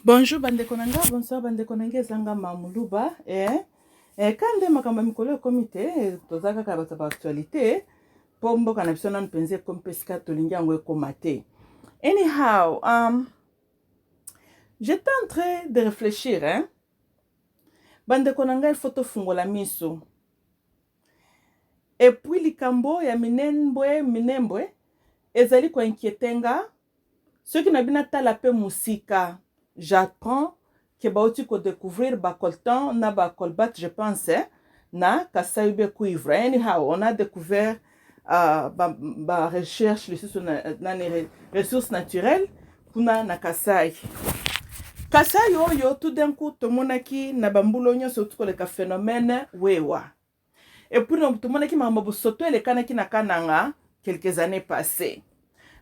Bonjour bandekonanga, bonsoir bandekonanga ezanga mamuluba kande makamba mikolo komite tozaka ka bato ba actualité pombo kana biso nanu penze kompesika tolingi yango ekoma te. Anyhow, j'étais en train de réfléchir, bandekonanga il faut tofungola miso. Et puis likambo ya minembwe ezali ko inquietenga ceux qui n'abina tala pe musika. J'apprends que bauti ko découvrir ba coltan na ba colbat, je pense, na kasayube cuivre. Anyhow, on a découvert ba recherche les ressources naturelles kuna na Kasai. Kasai oyo tout d'un coup tomonaki na bambulo nyonso tuko le ka phénomène wewa. Et puis tout monaki mambo soto le kanaki na kananga quelques années passées.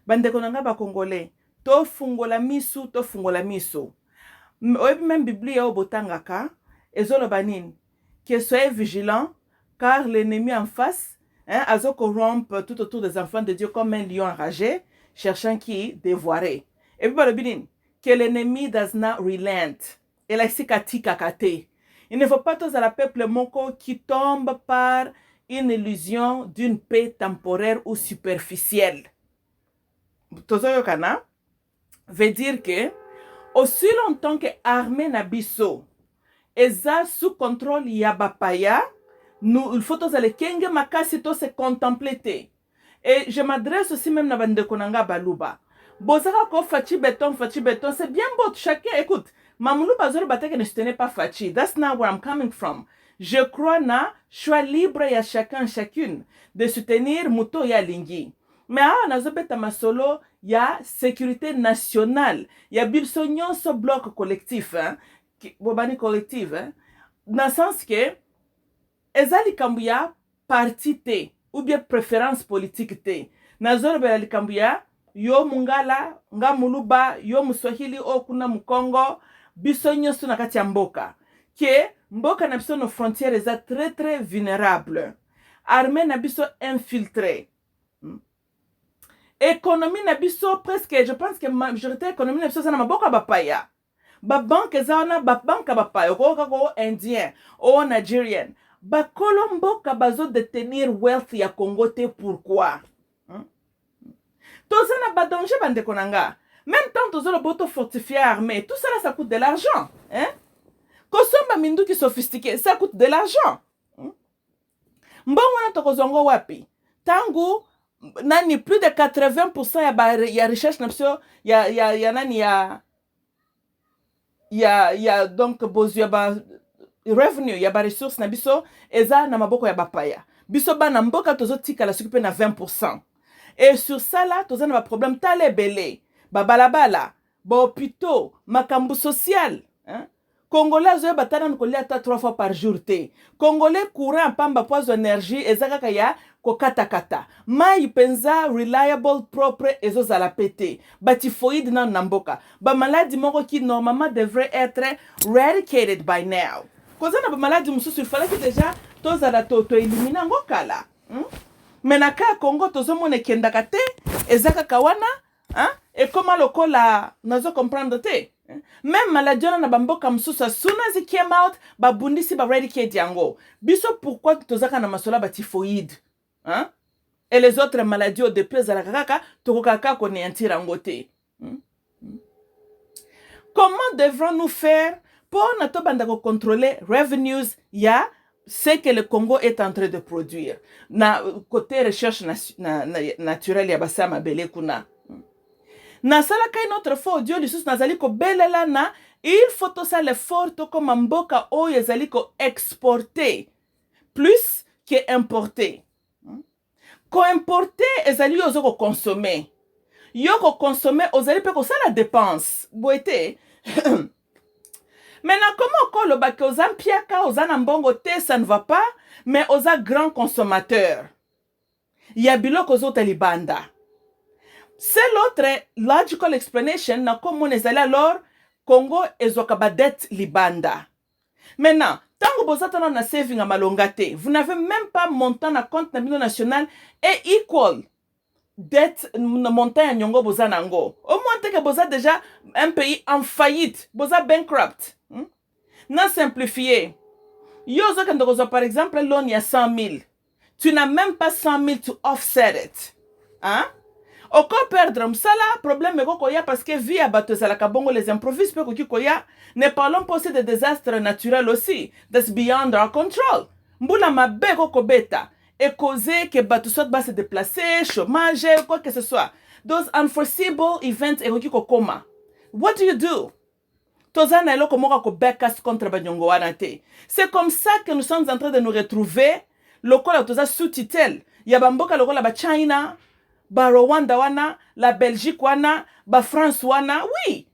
Bande konanga ba congolais to fungola miso. Même Bible au botangaka ezolo banin que soyez vigilants car l'ennemi en face azo corrompre tout autour des enfants de Dieu comme un lion enragé cherchant qui dévorer. Et puis balobinin que l'ennemi does not relent. Et la sikatika kate. Il ne faut pas tous à la peuple moko qui tombe par une illusion d'une paix temporaire ou superficielle. Tozoyo kana veut dire que aussi longtemps que armée nabiso eza sous contrôle yabapaya, nous il faut tous aller kenge makasi to se contempler. Et je m'adresse aussi même na bande konanga baluba. Bozaka ko fachi béton, c'est bien beau, chacun écoute. Mamuluba zoro bateke ne tenez pas fachi. That's not where I'm coming from. Je crois na choix libre ya chacune de soutenir muto ya lingi. Mais nazobeta masolo ya sécurité nationale. Ya bilsonyon so bloc collectif, bobani collectif, dans le sens que ezali kambuya parti te ou bien préférence politique te. Nazoro bela likambuya yo mungala nga muluba yo muswahili o kuna mukongo bisonyo suna kati ya mboka. Que mboka na biso nos frontières eza très vulnérable. Armée na biso infiltré. Économie na biso presque, je pense que majorité économie na biso sana maboka bapaya. Ba banque zana ba banque bapaya ko indien o nigerian. Ba kolombo kabazo détenir wealth ya Congo te pourquoi? Tout ça n'a pas danger bande konanga. Même tant tous les boto fortifiés armés, tout ça là ça coûte de l'argent, Kosomba mindu qui sophistiqué, ça coûte de l'argent. Mbongo na tokozongo wapi? Tangu nani plus de 80% ya recherche na biso ya nani ya donc bozu ya ba revenue ya ba ressources na biso eza na maboko ya bapaya. Biso ba na mboka tozo tika la s'occuper na 20%. Et sur ça là tozo na ba problème tale belé, ba balabala, ba hôpitaux, makambu social, Congolais zo batana nkolia ata 3 fois par jour te. Congolais courant pamba poids énergie ezaka kaya ko kata. Mai penza reliable propre ezo zala pété. Batifoïde na namboka. Ba maladie moko qui normalement devrait être eradicated by now. Koza na ba maladie mususu il fallait que déjà tozala to éliminer ngokala. Menaka Congo tozomone kendaka te ezaka kawana, et comment lokola nazo comprendre te. Même maladie na bamboka msusa soon as it came out babundisi ba eradicate yango. Biso pourquoi tozaka na masola ba typhoïde, et les autres maladies au depuis à la kaka tokokaka konéantir yango te. Comment devrons-nous faire pour nato banda ko contrôler revenues ya ce que le Congo est en train de produire na côté recherche naturelle ya basama belé kuna. Na sala kai notre fois audio lisus nazali ko belela na il faut to ça l'effort to comme mboka o yazali ko exporter plus que importer. Ko importer ezali ozo ko consommer. Yo ko consommer ozali pe ko ça la dépense. Boete. Maintenant comment ko lo ba ke ozampiaka ozana mbongo te ça ne va pas mais oza grand consommateur. Ya biloko zo talibanda. C'est l'autre logical explanation na comme ezali alors Congo ezokaba dette libanda. Maintenant, tango bozatana na saving a malongate, vous n'avez même pas montant na compte na national et equal dette montagne nyongo boza nango. Au moins que boza déjà un pays en faillite, boza bankrupt. Na simplifié. Yo zo par exemple loan ya 100 000. Tu n'as même pas 100 000 to offset it. Hein? Oko perdre msala, problème eko koya parce que vie à bateau la kabongo les improvises pe koki koya. Ne parlons pas aussi de désastres naturels aussi. That's beyond our control. Mbula mabe koko beta. Et causer que bateau soit va se déplacer, chômage, quoi que ce soit. Those unforeseeable events eko ki kokoma. What do you do? Tozana elo komoka ko bekas contre banyongo wana te. C'est comme ça que nous sommes en train de nous retrouver. Lokola toza sous-titel. Yabamboka lokola ba China, ba Rwanda wana, la Belgique wana, ba France wana. Oui.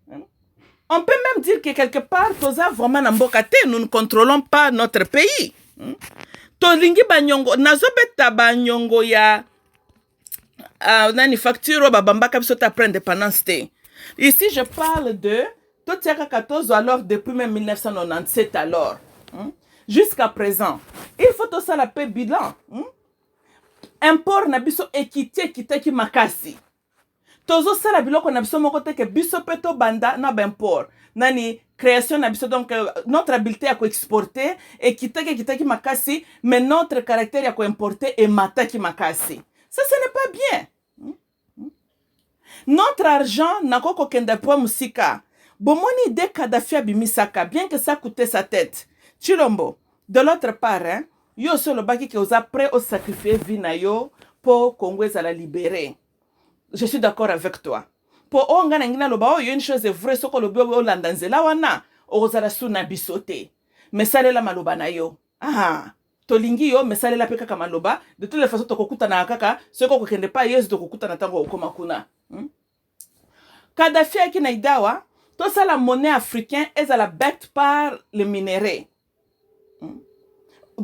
On peut même dire que quelque part, toza vraiment namboka te. Nous ne contrôlons pas notre pays. Tolingi banyongo, nazobeta banyongo ya nani facture babambaka biso ta prendre indépendance te. Ici, je parle de Totiaka 14 alors depuis même 1997 alors. Jusqu'à présent. Il faut tout ça la paix bilan. Import na biso équité ki makasi. Tozo ça la biloko na biso moko te ke biso peto banda na b'import. Nani création na biso donc notre habileté à exporter équité ki makasi mais notre caractère à importer et mata ki makasi. Ça ce n'est pas bien. Notre argent n'a koko kenda po musika. Bomoni de Kadhafi abimisaka bien que ça coûtait sa tête. Chilombo, de l'autre part, hein, yo solo baki que vous a prêt au sacrifier vie na yo pour Congo à la libérer. Je suis d'accord avec toi. Pour ongana ngina loba yo une chose est vraie soko lobo landanzela wana ozala suna bisote. Mais salela maloba na yo. Ah, tolingi yo mais salela peka kama maloba de toutes les façons tokokuta na kaka soko kokende pa yesu tokokuta na tango okoma kuna. Kadhafi aki na idawa tout ça, la monnaie africaine est la backed par le minerai.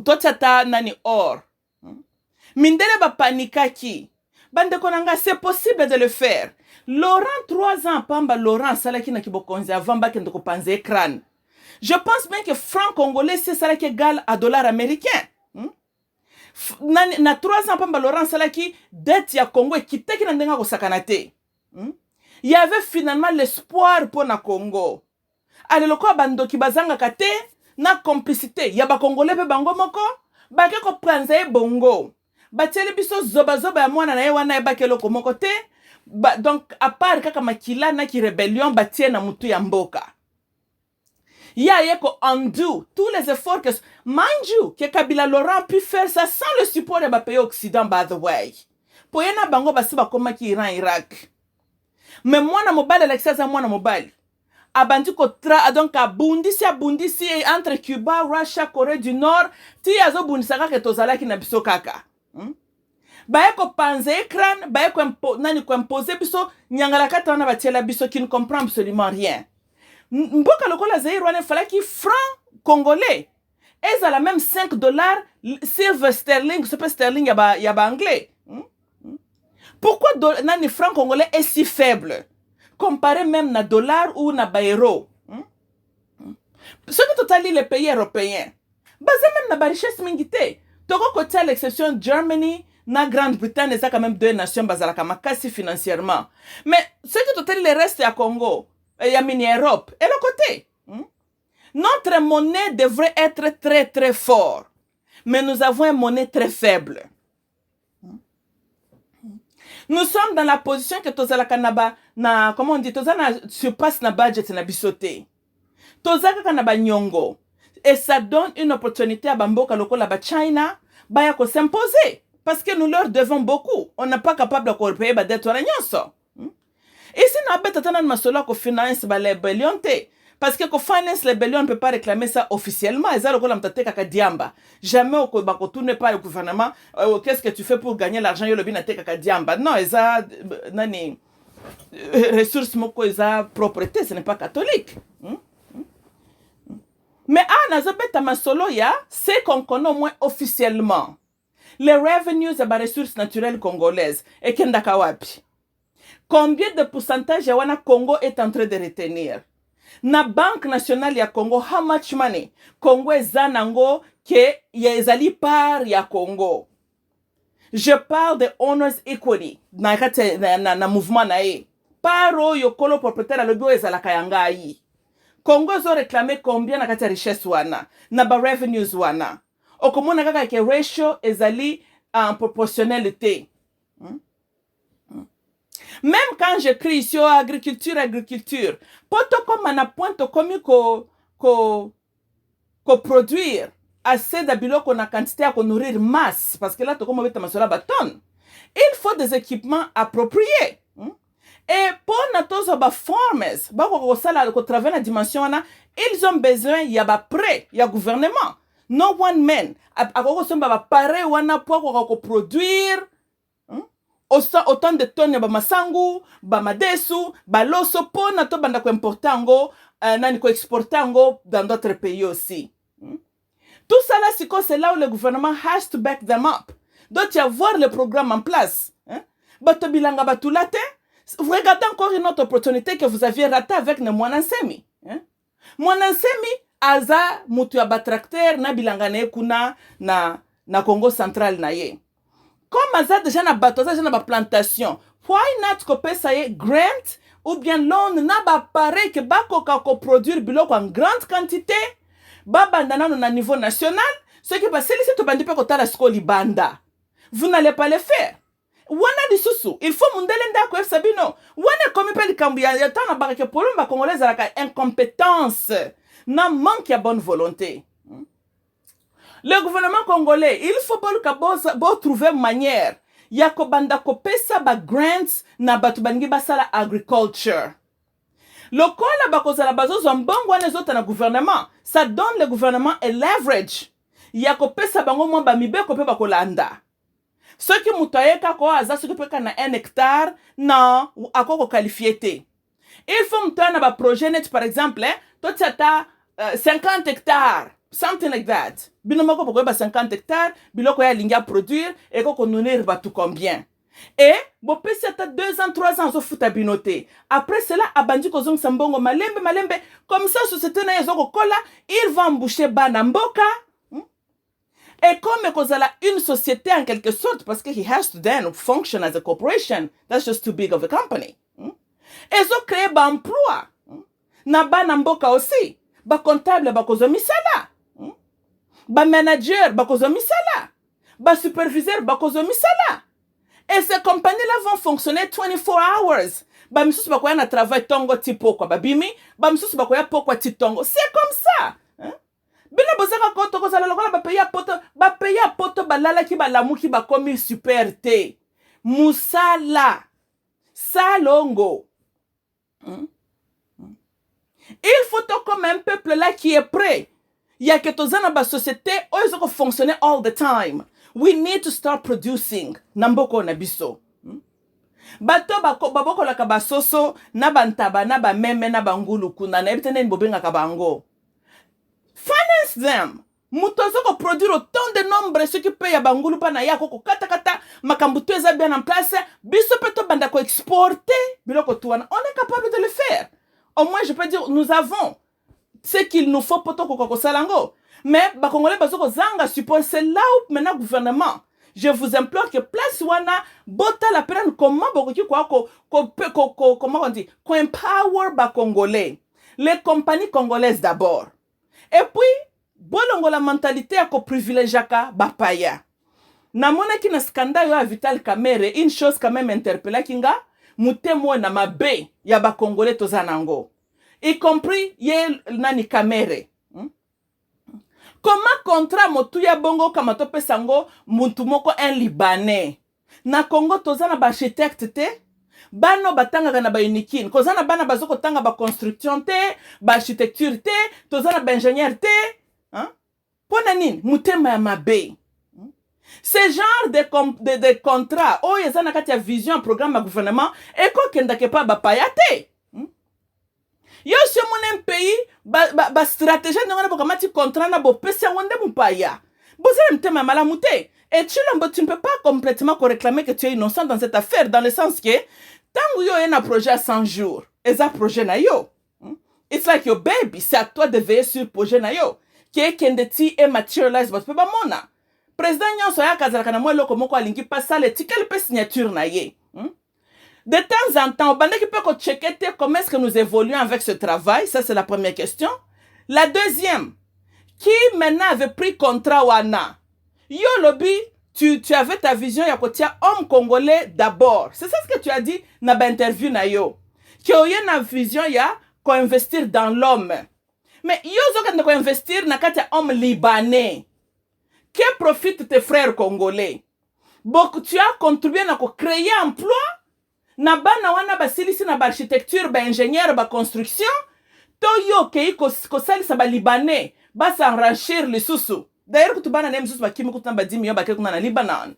Tout ça, nani or. Mindele ba panikaki. Bande konanga, c'est possible de le faire. Laurent, 3 ans, pamba Laurent, salaki na kibokonzi avant ba kende ko panze écran. Je pense bien que franc congolais, c'est salaki égal à dollar américain. Na 3 ans, pamba Laurent, salaki dette ya Congo et qui te ki na ndenga ko sakanate. Il y avait finalement l'espoir pour na Congo. Ale loko bandoki bazanga kate na complicité. Ya ba Congolais pe bango moko ba ke ko pranza e bongo. Ba tele biso zoba ya mwana na ye wana e ba ke loko moko te. Donc à part kaka makila na ki rébellion ba tie na mutu ya mboka. Ya yeko undo tous les efforts que mind you que Kabila Laurent pu faire ça sans le support de ba pays occident by the way. Po yena bango basi ba koma ki Iran Irak. Mais moi na mobile Alexia moi na mobile abandi ko donc abundisi entre Cuba, Russia, Corée du Nord ti azo bundisaka ke tozalaki na biso kaka. Baye ko panze écran, baye ko nani ko imposer biso nyangala kata wana batiela biso qui ne comprend absolument rien. Mboka lokola Zaire wana falaki franc congolais. Ezala même $5 silver sterling, super sterling ya ba anglais. Pourquoi nani franc congolais est si faible comparé même na dollar ou na euro? Ce que totalement les pays européens, basé même na ba richesse mingité. Toko côté à l'exception Germany na Grande-Bretagne, c'est quand même 2 nations bazalaka makasi financièrement. Mais ce que totalement le reste à Congo et à mini Europe et le côté. Notre monnaie devrait être très très fort, mais nous avons une monnaie très faible. Nous sommes dans la position que tozala kanaba na comment on dit tozana surpasse na budget na bisoté. Tozaka kanaba nyongo et ça donne une opportunité à bamboka lokola ba China baya ko s'imposer parce que nous leur devons beaucoup. On n'est pas capable de payer ba dette wana nyonso. Ici na beta tana masolo ko finance ba rebellion te. Parce que ko finance rebellion ne peut pas réclamer ça officiellement. Eza lokola mtate kaka diamba. Jamais au bako tourne pas le gouvernement. Qu'est-ce que tu fais pour gagner l'argent yo lobi na te kaka diamba. Non, eza nani ressources moko eza propriété, ce n'est pas catholique. Mais nazo beta masolo ya, c'est qu'on connaît au moins officiellement les revenus de la ressources naturelles congolaises et kendaka wapi. Combien de pourcentage ya wana Congo est en train de retenir? Na Banque nationale ya Congo, how much money? Congo eza nango ke ya ezali par ya Congo. Je parle de owners equity na mouvement na ye. Paro yokolo propriétaire alobi ezalaka yanga yi. Congo zo réclamer combien na kati ya richesse wana na ba revenues wana. Okomona kaka ke ratio ezali en proportionnalité. Même quand j'écris sur agriculture, poto comme na pointe comme ko produire assez d'habiloko na quantité à nourrir masse parce que là to comme beta masola baton. Il faut des équipements appropriés. Et pour nos farmers, ko travailler la dimension là, ils ont besoin y a ba prêt, y a gouvernement. No one man akoko somba ba pare wana pour ko produire autant de tonnes ba masangu, ba madesu, ba loso pour na to banda ko importango, nani ko exportango dans d'autres pays aussi. Tout ça là c'est là où le gouvernement has to back them up. Donc y avoir le programme en place. Bato bilanga batulate. Vous regardez encore une autre opportunité que vous aviez ratée avec le Mwanansemi. Mwanansemi aza mutu ya batrakter na bilangane kuna na Congo central na ye. Comme aza déjà na bato, aza déjà na ba plantation. Why not kope sa ye grant ou bien loan na ba pare que bako kako produire biloko en grande quantité. Ba bandana na niveau national. Ce qui passe ici to bandi pe kotala sko libanda. Vous n'allez pas le faire. Wana lisusu, il faut mundele ndako sabino. Wana komi pe likambu ya tana barake polumba congolaise la incompétence, na manque ya bonne volonté. Le gouvernement congolais, il faut bon trouver manière ya ko banda ko pesa ba grants na batu bangi basala agriculture. Lokola bakozala bazozo mbongo wana zota na gouvernement, ça donne le gouvernement un leverage. Ya ko pesa bango mo ba mibeko pe bakolanda. Ce qui mutayeka ko aza ce qui peut na 1 hectare na akoko qualifié. Il faut mutana na ba projet net par exemple, toi tu as 50 hectares, something like that. Binomako poko ba 50 hectares, biloko ya linga produire et ko nourrir ba tout combien. Et bo pesi ata 2 ans 3 ans zo futa binoté. Après cela abandi ko zong sambongo malembe comme ça société na yezo ko kola, il va embaucher bana mboka. Et comme kozala une société en quelque sorte, parce que he has to then function as a corporation, that's just too big of a company. Et zo créer ba emploi. Na ba na mboka aussi. Ba comptable ba kozo misala. Ba manager ba kozo misala. Ba superviseur ba kozo misala. Et ces compagnies-là vont fonctionner 24 hours. Ba misusu ba koya na travail tongo tipo kwa babimi, ba misusu ba koya pokwa titongo. C'est comme ça. Bina bozaka koto kozala lokola ba peya poto balala ki balamuki ba komi super te. Musala. Salongo. Il faut comme un peuple là qui est prêt. Il y a que tozana ba société oyo ko fonctionner all the time. We need to start producing. Namboko na biso. Bato baboko la kabasoso na bantaba na ba meme na bangulu kuna na ebitene bobenga kabango. Finance them. Mutozo ko produire autant de nombre ce qui paye à bangulu pa na yako ko kata makambutu eza bien en place biso peto banda ko exporter biloko tuana. On est capable de le faire. Au moins je peux dire nous avons ce qu'il nous faut poto ko salango. Mais ba congolais bazo ko zanga support c'est là où maintenant gouvernement. Je vous implore que place wana bota la peine comment bokoki comment on dit ko empower ba congolais. Les compagnies congolaises d'abord. Et puis, bolongo la mentalité à ko privilégiaka bapaya. Na mona ki na scandale ya Vital Kamerhe, une chose quand même interpellée kinga, mutemo na mabe ya ba congolais tozanango. Y compris ye nani Kamerhe. Comment contrat motu ya bongo kama to pesango muntu moko un libanais. Na Congo tozana ba architecte te. Bano batanga na ba unikin. Kozana bana bazoko tanga ba construction te, ba architecture te, tozana ba ingénieur te. Hein? Pona nini mutema ya mabe. Ce genre de contrat, oh yezana kati ya vision programme ya gouvernement, eko kenda ke pa ba payate. Yo si mon pays ba stratégie ngana bokamati contrat na bo pesa wonde mupaya. Bozela mtema mala mute. Et tu ne peux pas complètement réclamer que tu es innocent dans cette affaire, dans le sens que tant que tu as un projet à 100 jours, et ça projet na yo. It's like your baby, c'est à toi de veiller sur le projet na yo. Qui est qu'un de ti est materialize, but pas mona. président nyonso ya kazalaka na mwa eloko moko alingi pasala etikali mpe signature na ye. De temps en temps, bandaki peut checker comment est-ce que nous évoluons avec ce travail. Ça, c'est la première question. La deuxième, qui maintenant avait pris contrat wana? Yo lobby, tu avais ta vision ya kotia homme congolais d'abord. C'est ça ce que tu as dit dans l'interview na yo. Que yo na vision ya ko investir dans l'homme. Mais yo zo ko investir na kati homme libanais. Que profitent tes frères congolais? Donc tu as contribué na ko créer emploi. Na bana wana basilisi na ba architecture, ba ingénieur, ba construction. To yo kei ko salisa ba libanais, ba s'enrichir les sous. D'ailleurs, que tu bana nem sous ba kimi ko tamba 10 millions ba quelque na Libanon.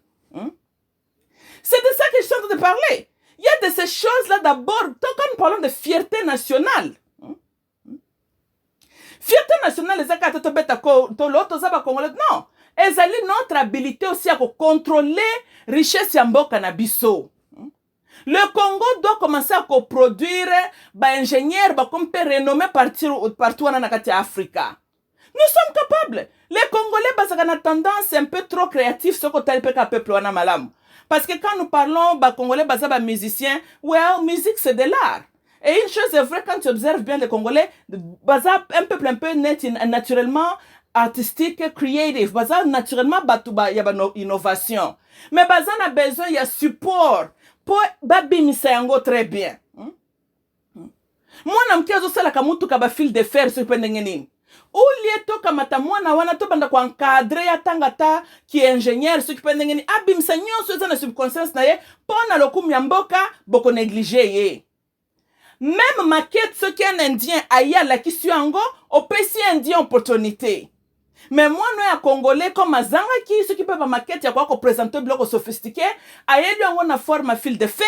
C'est de ça que je suis en train de parler. Il y a de ces choses-là d'abord, quand nous parlons de fierté nationale. Fierté nationale, les akata to beta ko to loto za ba congolais. Non, ezali notre habilité aussi à contrôler richesse ya mboka na biso. Le Congo doit commencer à produire des ingénieurs comme renommés partout en Afrique. Nous sommes capables. Les Congolais ont une tendance un peu trop créative sur le peuple. Parce que quand nous parlons des Congolais, des musiciens, well, musique c'est de l'art. Et une chose est vraie, quand tu observes bien les Congolais, un peuple un peu net, naturellement artistique, creative, naturellement, il y a une innovation. Mais il a besoin, il y a support. Pour babimisa yango très bien. Mwana mkiazo sala kamutu kaba fil de fer sur pendenge nini. Ulie to kamata mwana wana to banda kwa encadrer ya tangata ki ingénieur sur pendenge nini abimisa nyonso za na subconscience na ye pona lokumu ya mboka boko négliger ye. Même maquette ce qui est un indien aya la ki suango opesi indien opportunité. Mais moi, nous, à Congolais, comme Azanga, qui s'occupe de ma maquette, il y a quoi qu'on présente un bloc sophistiqué, à elle, on a forme à fil de fer,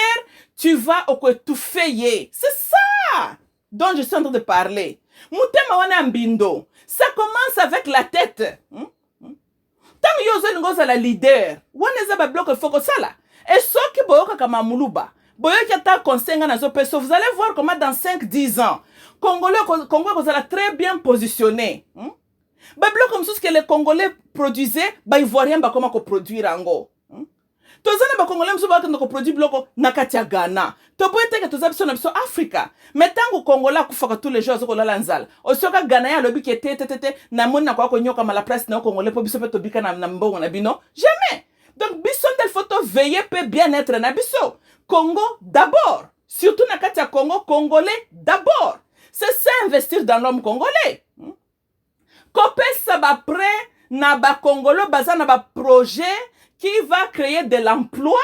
tu vas au tout faire. C'est ça dont je suis en train de parler. Moutema wana mbindo. Ça commence avec la tête. Tant que yozo ngoza la leader, wana za ba bloc foko sala. Et ce qui boyoka kama muluba, boyoka ta konsenga na zo peso, vous allez voir comment dans 5-10 ans, Congolais vous allez très bien positionné. Bablo comme ce que les Congolais produisaient, ba Ivoiriens ba comment produire ango. Tozana ba Congolais mso ba ko produire bloko na katia Ghana. To boyete que tozabso na biso Africa. Mais tango Congolais kufaka tous les jours zo la nzala. Osoka Ghana ya lobi ke tete na mona kwa ko nyoka mala place na Congolais po biso pe to bika na mbongo na bino. Jamais. Donc biso tel photo veiller peut bien être na biso. Congo d'abord. Surtout na katia Congo, Congolais d'abord. C'est ça investir dans l'homme congolais. Kopesa ba prêt na ba Congolo baza na ba projet qui va créer de l'emploi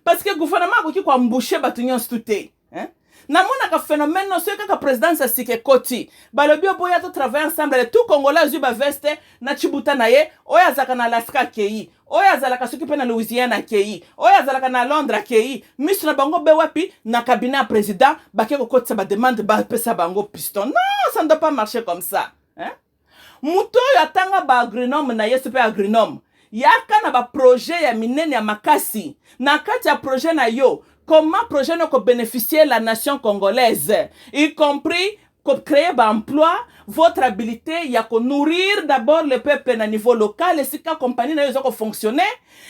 parce que le gouvernement a qui ko embaucher batunyon stuté hein na mona ka phénomène no c'est que présidence asike koti ba le bio boya to travailler ensemble tout Congolais zu ba veste na chibuta na ye oya zaka na Alaska kei oya zalaka soki pe na Louisiana kei oya zalaka na Londres kei misu na bango be wapi na cabinet président ba ke ko kotsa ba demande ba pesa bango piston. Non, ça ne doit pas marcher comme ça. Hein? Muto yatanga ba agronome na yesu pe agronome. Yaka na ba projet ya minene ya makasi. Na kati ya projet na yo, comment projet no ko bénéficier la nation congolaise, y compris ko créer ba emploi, votre habilité ya ko nourrir d'abord le peuple na niveau local et si ka compagnie na yo ko fonctionner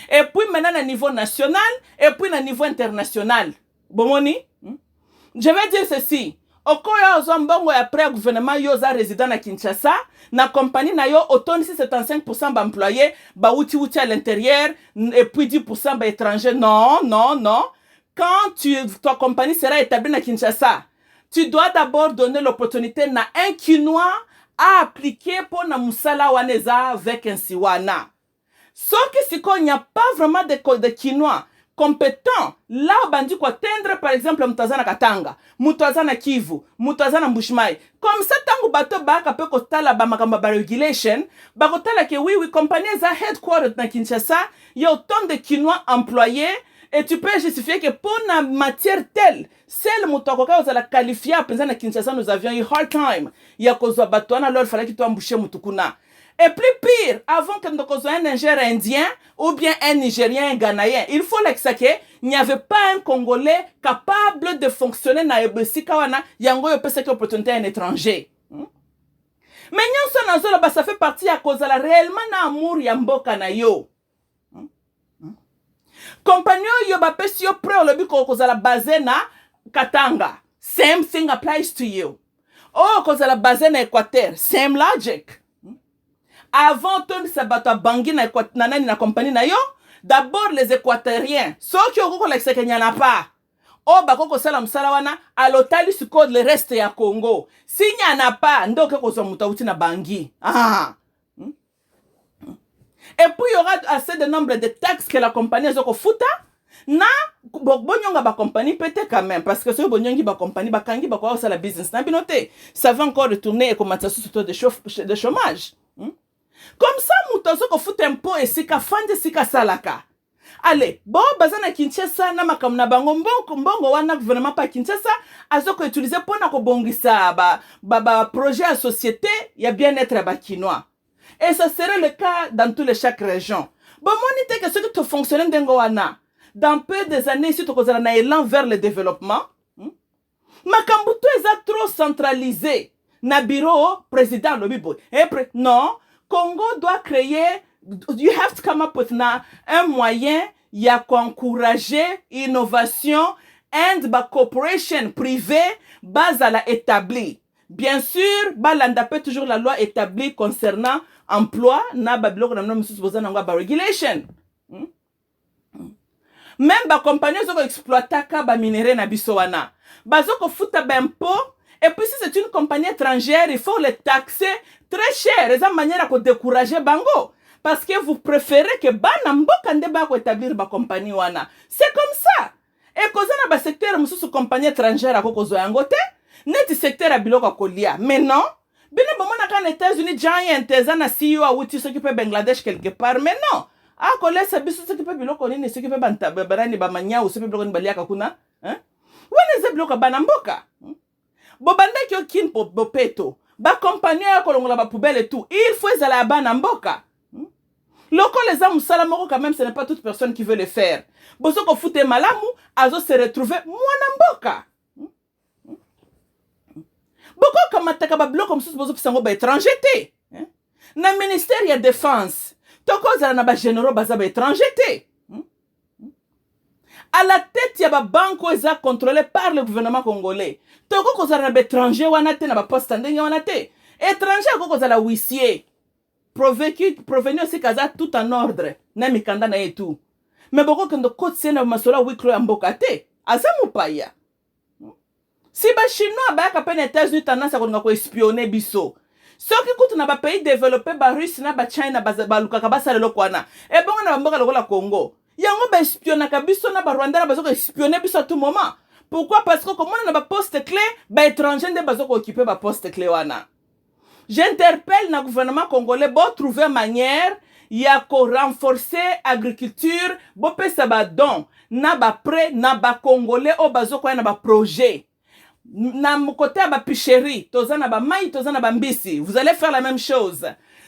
et puis maintenant na niveau national et puis na niveau international. Bomoni? Je vais dire ceci. Okoya ozombongo ya pré gouvernement yo za résident na Kinshasa na compagnie na yo autonome 75% d'employés ba outi à l'intérieur et puis 10% ba étrangers. Non. Quand ta compagnie sera établie na Kinshasa, tu dois d'abord donner l'opportunité na un Kinois à appliquer pour na musala waneza avec un siwana. Sauf que si il n'y a pas vraiment de Kinois compétent, là où bandi ko tendre par exemple mutazana Katanga, mutazana Kivu, mutazana Mbushimai. Comme ça tangu bato baka pe ko tala ba makamba ba regulation, ba ko tala ke oui compagnie za headquarters na Kinshasa, il y a autant de Kinois employés et tu peux justifier que pour la matière telle, celle mutakoka vous la qualifier à na Kinshasa nous avions eu hard time. Il y a cause bato na alors fallait que tu emboucher mutukuna. Et plus pire, avant que nous ayons un Nigérien indien ou bien un Nigérien ghanéen, il faut l'exaquer, il n'y avait pas un Congolais capable de fonctionner dans le Sikawana, yango yo pese que opportunité un étranger. Mais nyonso nazolo ba ça fait partie ya kozala réellement na amour ya mboka na yo. Compagnie yo ba pesi yo pre olobi kozala basé na Katanga. Same thing applies to you. Oh, kozala basé na Équateur. Same logic. Avant ton sabato bangi na nani na compagnie na yo, d'abord les Équatoriens. Ceux qui ont ko l'ex qu'il n'y en a pas. Oh, bako ko sala msala wana alotali su code le reste ya Congo. Si n'y en a pas, ndoke ko zo mutauti na bangi. Ah. Et puis il y aura assez de nombre de taxes que la compagnie zoko futa na bonyonga ba compagnie peut-être quand même parce que ce bonyongi ba compagnie ba kangi ba ko sala business na binote. Ça va encore retourner et commencer sur taux de chômage. Comme ça mutazo ko futa impôt et sika fande sika salaka. Allez, bon, bazana Kinshasa na makam na bango mbongo wana gouvernement pa Kinshasa azoko utiliser pour na ko bongisa ba projet à société ya bien-être ba kinois. Et ça serait le cas dans toutes les chaque région. Bon, monite que ce que tu fonctionnes dengo wana dans peu des années si tu cause na élan vers le développement, makambuto est trop centralisé na bureau président lobibo. Non, Congo doit créer. You have to come up with un moyen ya encourager innovation and ba corporation privée base à la établie. Bien sûr, balanda peut toujours la loi établie concernant emploi na ba bloko na mno supposé na ba regulation. Même ba compagnie zo exploiter ka ba minerai na biso wana. Bazo ko futa ba impôt et puis si c'est une compagnie étrangère, il faut les taxer très cher. C'est une manière de décourager bango. Parce que vous préférez que bana mboka nde ba ko établir ba compagnie wana. C'est comme ça. Et koza na ba secteur mususu compagnie étrangère a ko zo yangote, net secteur a biloko kolia. Mais non, bino bomona kan États-Unis giant ezana CEO a wuti s'occuper Bangladesh quelque part, mais non. A ko laisse biso s'occuper biloko nini s'occuper banta barani ba manya ou s'occuper biloko ni baliaka kuna, hein? Wana ze biloko bana mboka. Bobanda ki okin bopeto, ba compagnie ya kolongola ba poubelle et tout. Il faut ezala bana mboka. Loko les âmes salamoko quand même ce n'est pas toute personne qui veut le faire. Boso ko fute malamu azo se retrouver mwana mboka. Boko kamataka ba bloko msusu boso pisango ba étranger te. Na ministère ya défense. Toko zala na ba généraux baza ba étranger te. À la tête ya ba banko eza contrôlé par le gouvernement congolais. Toko ko zala na ba étranger wana te na ba poste ndenge wana te. Étranger ko zala huissier. Provenir aussi kaza tout en ordre na mikanda na etu mais boko kendo kotse na masola wiklo ya mboka te azamu paya si ba chinois ba ka pena États-Unis tendance ko ngako espionner biso soki kutu na ba pays développé ba Russie na ba China ba lukaka ba sala lokwana e bongo na mboka lokola Congo yango ba espiona ka biso na ba Rwanda na ba zoko espionner biso à tout moment. Pourquoi? Parce que comme on a ba poste clé ba étranger nde ba zoko occuper ba poste clé wana. J'interpelle le gouvernement congolais pour trouver une manière de renforcer l'agriculture, pour faire ça don, na ba prêt, na ba congolais au bazo quoi na ba projet. Na côté ba picherie, toza na ba mai, toza na ba mbisi. Vous allez faire la même chose.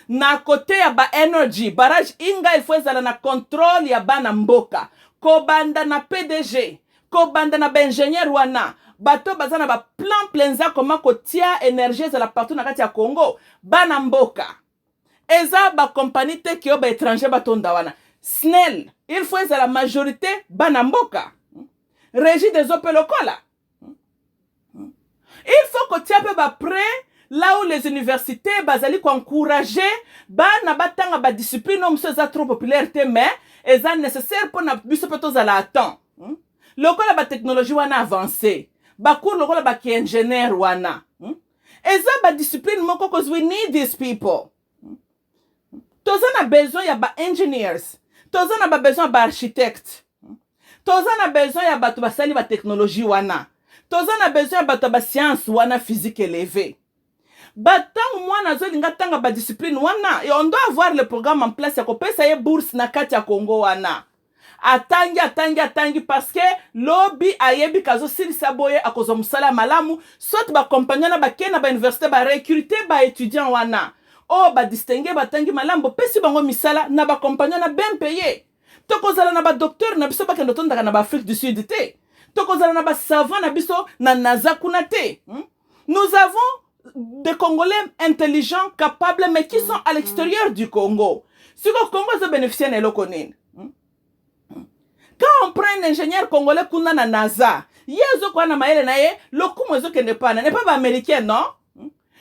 Na côté ba energy, barrage inga il faut ezala na contrôle ya bana mboka. Ko banda na PDG, ko banda na ba ingénieur wana. Bato bazana ba plan plenza comment kotia énergie za la partout na kati ya Congo bana mboka eza ba compagnie te ki ba étranger batonda wana SNEL il faut eza la majorité bana mboka régie des eaux lokola il faut kotia pe ba prêt là où les universités bazali ko encourager bana batanga ba discipline om so za trop populaire te mais eza nécessaire pour na biso peto za la temps lokola ba technologie wana avancée bakour lokola ba ki ingénieur wana eza ba discipline moko cause we need these people toza na besoin ya ba engineers toza na ba besoin ba architecte toza na besoin ya bato basali ba technologie wana toza na besoin ya bato ba science wana physique élevée batango mwana zolinga tanga ba discipline wana et on doit avoir le programme en place ya kopesa ye bourse na kati ya Congo wana atangi parce que lobby ayebi kazo silisa boye akozo musala malamu soit ba compagnie na ba kena ba université ba recruter ba étudiant wana o ba distinguer ba tangi malamu pesi bango misala na ba compagnie na bien payé tokozala na ba docteur na biso ba kendo tonda na ba Afrique du Sud te tokozala na ba savant na biso na NASA kuna te nous avons des Congolais intelligents, capables, mais qui sont à l'extérieur du Congo. Si le Congo se bénéficie de l'Okonin. Quand on prend un ingénieur congolais qui a na NASA, il y a le Kumozo qui n'est pas américain, non?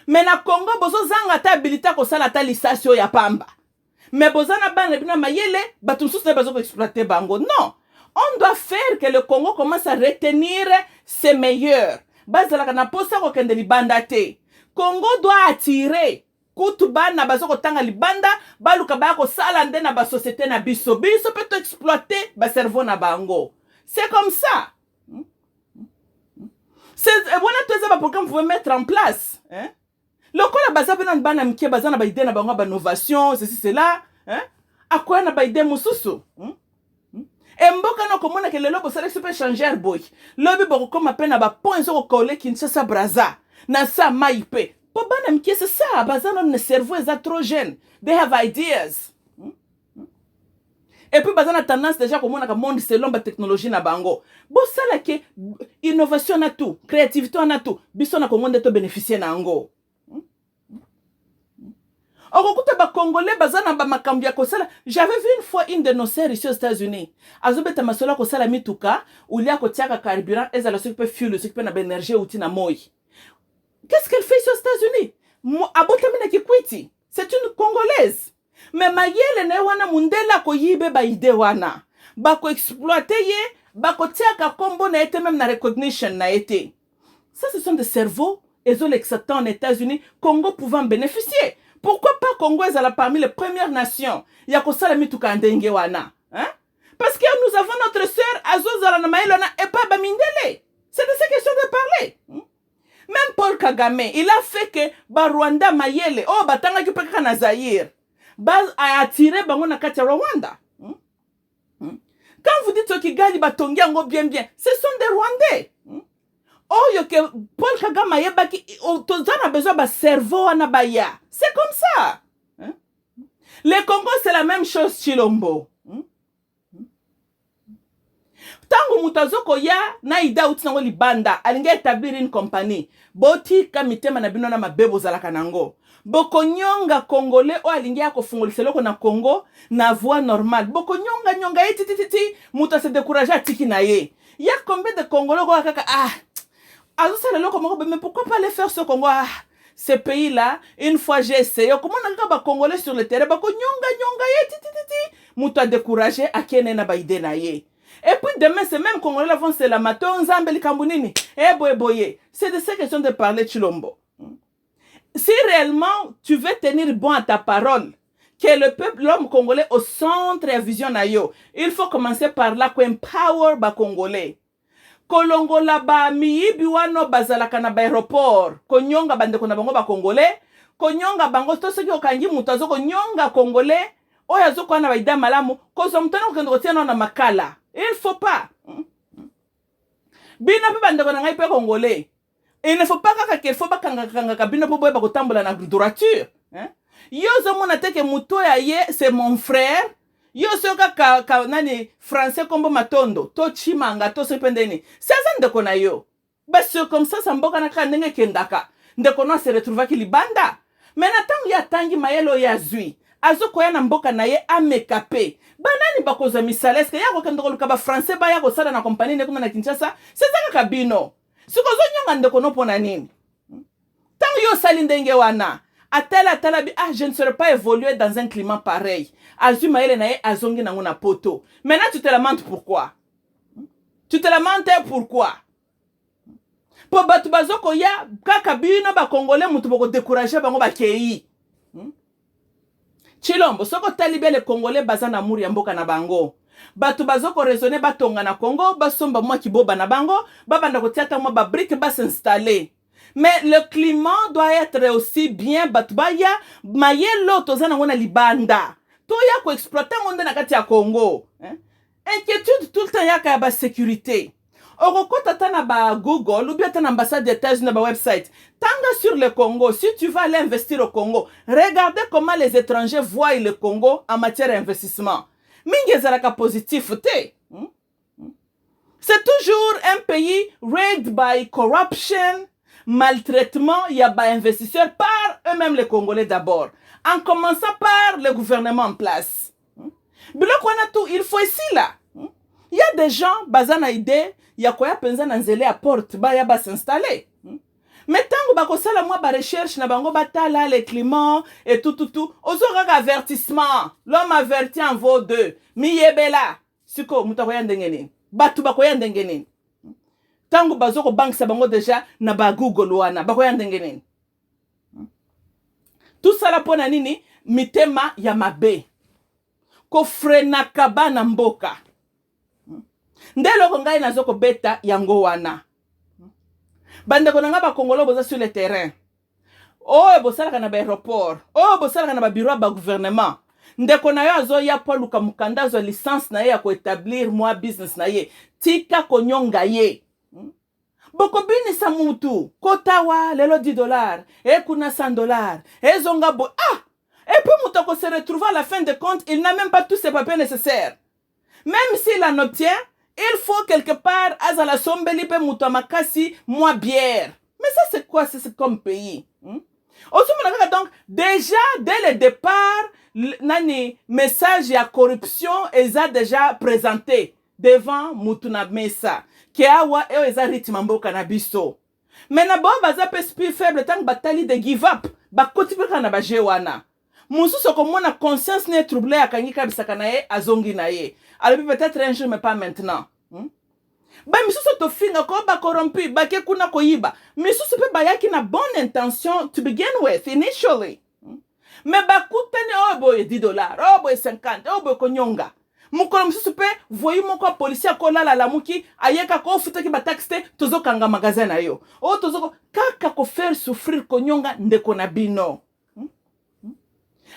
Mais na Congo, bozo zanga ta habilité ko sala ta lisation ya pamba. Mais bozo na bana bina mayele, batumsu ne bazo exploiter bango. Non. On doit faire que le Congo commence à retenir ses meilleurs. Bazala kana posa ko kende libanda te. Congo doit attirer kutubana bazo ko tanga libanda, baluka ba ko sala nde na ba société na biso. Biso peut exploiter ba cerveau na bango. C'est comme ça. C'est voilà tout ça programme vous pouvez mettre en place, hein? Le quoi la basa bana bana mkie bazana ba idée na bango ba innovation, ceci cela, hein? Akwa na ba idée mususu, hein? Et mboka no komona ke lelo bosala super changer boy. Lobi boko koma pe na ba point zo ko coller Kinshasa Braza. Na sa maipe. Po bana mkie c'est ça, bazana ne cerveau est trop jeune. They have ideas. Et puis bazana tendance déjà komona ka monde selon ba technologie na bango. Bosala ke innovation na tout, créativité na tout. Biso na Congo ndeto bénéficier na ngo. J'avais vu une fois une de nos sœurs ici aux États-Unis. Azobeta masola ko sala mituka, ulia ko tiaka carburant, ezala s'occuper fuel, s'occuper na énergie ou tina moi. Qu'est-ce qu'elle fait ici aux États-Unis? Abotamina kikwiti. C'est une Congolaise. Mais mayele ne wana mundela ko yibe ba ide wana. Ba ko exploiter ye, ba ko tiaka kombo na été même na recognition na été. Ça ce sont des cerveaux exolexatants aux États-Unis, Congo pouvant bénéficier. Pourquoi pas Congo est parmi les premières nations? Il y a que ça la mituka ndenge wana. Hein? Parce que nous avons notre sœur Azozala na Maelona et pas Bamindele. C'est de ces questions de parler. Même Paul Kagame, il a fait que Rwanda Mayele, oh batanga ki peka na Zaïre, a attiré bango na kati Rwanda. Quand vous dites que Kigali batongi ango bien, ce sont des Rwandais. Oh, yo que Paul Kagame yebaki tozana besoin ba cerveau na baya. C'est comme ça. Hein? Le Congo c'est la même chose Chilombo. Tango mutazoko ya na ida utinango libanda alinga établir une compagnie. Boti kamitema na bino na mabebo zalaka nango. Boko nyonga congolais o alinga ko fungolisa loko na Congo na voie normale. Boko nyonga titi muta se décourager atiki na ye. Il y a combien de Congolais ko kaka mais pourquoi pas aller faire ce Congo? Ce pays-là, une fois j'ai essayé, comment on a Congolais sur le terrain, mouta découragé à kene na baïde na ye. Et puis demain, ces mêmes Congolais vont se la mater, on zambeli kambunini, boye. C'est de ces questions de parler Chilombo. Si réellement tu veux tenir bon à ta parole, que le peuple, l'homme congolais au centre et vision na yo, il faut commencer par là, qu'on empower ba Congolais. Kolongola ba miyibi wano bazalaka na aéroport konyonga bandeko na bango ba congolais konyonga bango to soki okangi mutu azoko nyonga congolais oyo azoko na baida malamu kozo mutana okende kotiana na makala. Il faut pas bina pe bandeko na ngai pe congolais. Il ne faut pas qu'il faut bakanga kabino po boye bakotambola na droiture, hein? Yo zo mona teke mutu ya ye c'est mon frère. Yo soka nani français kombo matondo to chimanga to sependeni ça ndeko na yo basi comme ça mboka na ka ndenge kendaka ndeko no se retrouver ki libanda mais natangi ya tangi mayelo ya zui azoko ya na mboka na ye amekape banani bakoza misaleske ya ko kendo luka ba français ba ya ko sala na compagnie ne kuna na Kinshasa c'est ça kabino siko zo nyanga ndeko no pona nini tangi yo sali ndenge wana atala je ne serais pas évolué dans un climat pareil. Azuma ele na ye azongi nango na poto. Maintenant tu te lamentes pourquoi? Tu te lamentes pourquoi? Po batu bazoko ya kaka bino ba congolais mutu boko décourager bango ba kei. Chilombo soko talibé les congolais bazana muri ya mboka na bango. Batu bazoko raisonner batonga na Congo basomba mwa kiboba na bango babanda ko tiata mwa ba brique ba s'installer. Mais le climat doit être aussi bien batubaya mayelo tozana ngona libanda to ya ko exploiter ngonde na kati ya Congo, hein? Inquiétude tout le temps ya ka ba sécurité okokota tana ba Google ou bien tana ambassade des États-Unis ba website tanga sur le Congo. Si tu vas aller investir au Congo, regardez comment les étrangers voient le Congo en matière d'investissement. Mingi ezalaka positif te. C'est toujours un pays raided by corruption. maltraitement, il y a des investisseurs par eux-mêmes les Congolais d'abord, en commençant par le gouvernement en place. Il faut ici là. Il y a des gens, bazana idée, il y a quoi penser dans zélé à porte, bah ya ba s'installer. Mais tant que bakosala moi ba recherche na bango batala les climats et tout, ozora avertissement. L'homme averti en vaut deux. Mi yebela. Siko mutakoya ndengeni. Batu bakoya ndengeni. Tango bazoko bank sa bango déjà na ba Google wana bakoya ndengeni. Tout ça là pona nini mitema ya mabe. Ko frena kabana mboka. Ndelo ngai nazoko beta yango wana. Bande konanga ba Congolais boza sur le terrain. Oh bosala na ba aéroport. Oh bosala na ba bureau ba gouvernement. Ndeko na yo azo ya Paul Lukamukanda zo licence na ye ya ko établir moi business na ye. Tika konyonga ye. Boko bini sa mutu. Kotawa lelo $10. E kuna $100. E zonga bo et puis Moutoko se retrouve à la fin de compte, il n'a même pas tous ses papiers nécessaires. Même s'il en obtient, il faut quelque part, Azala Sombeli pe Moutamakasi, moi bière. Mais ça c'est quoi, c'est comme pays? Donc, déjà, dès le départ, nani message ya corruption, ils ont déjà présenté devant Moutuna Mesa. Qui a wa et ils ont rythme mboka na biso. Mais na bon, baza pe spirit faible, tant que batali de give up, ba kotipe kana ba jewana. Mususu komona conscience n'est troublée à kanyika bisaka na ye azongi na ye. Alors peut-être un jour mais pas maintenant. Ba misusu to finga ko ba corrompu ba ke kuna ko yiba. Misusu pe ba yaki na bonne intention to begin with initially. Mais ba kutani oh boy $10, oh boy 50, oh boy konyonga. Mukolo misusu pe voyi moko policier ko lala la muki ayeka ko futaki ba taxte tozo kanga magasin na yo. Oh tozo kaka ko faire souffrir konyonga ndeko na bino.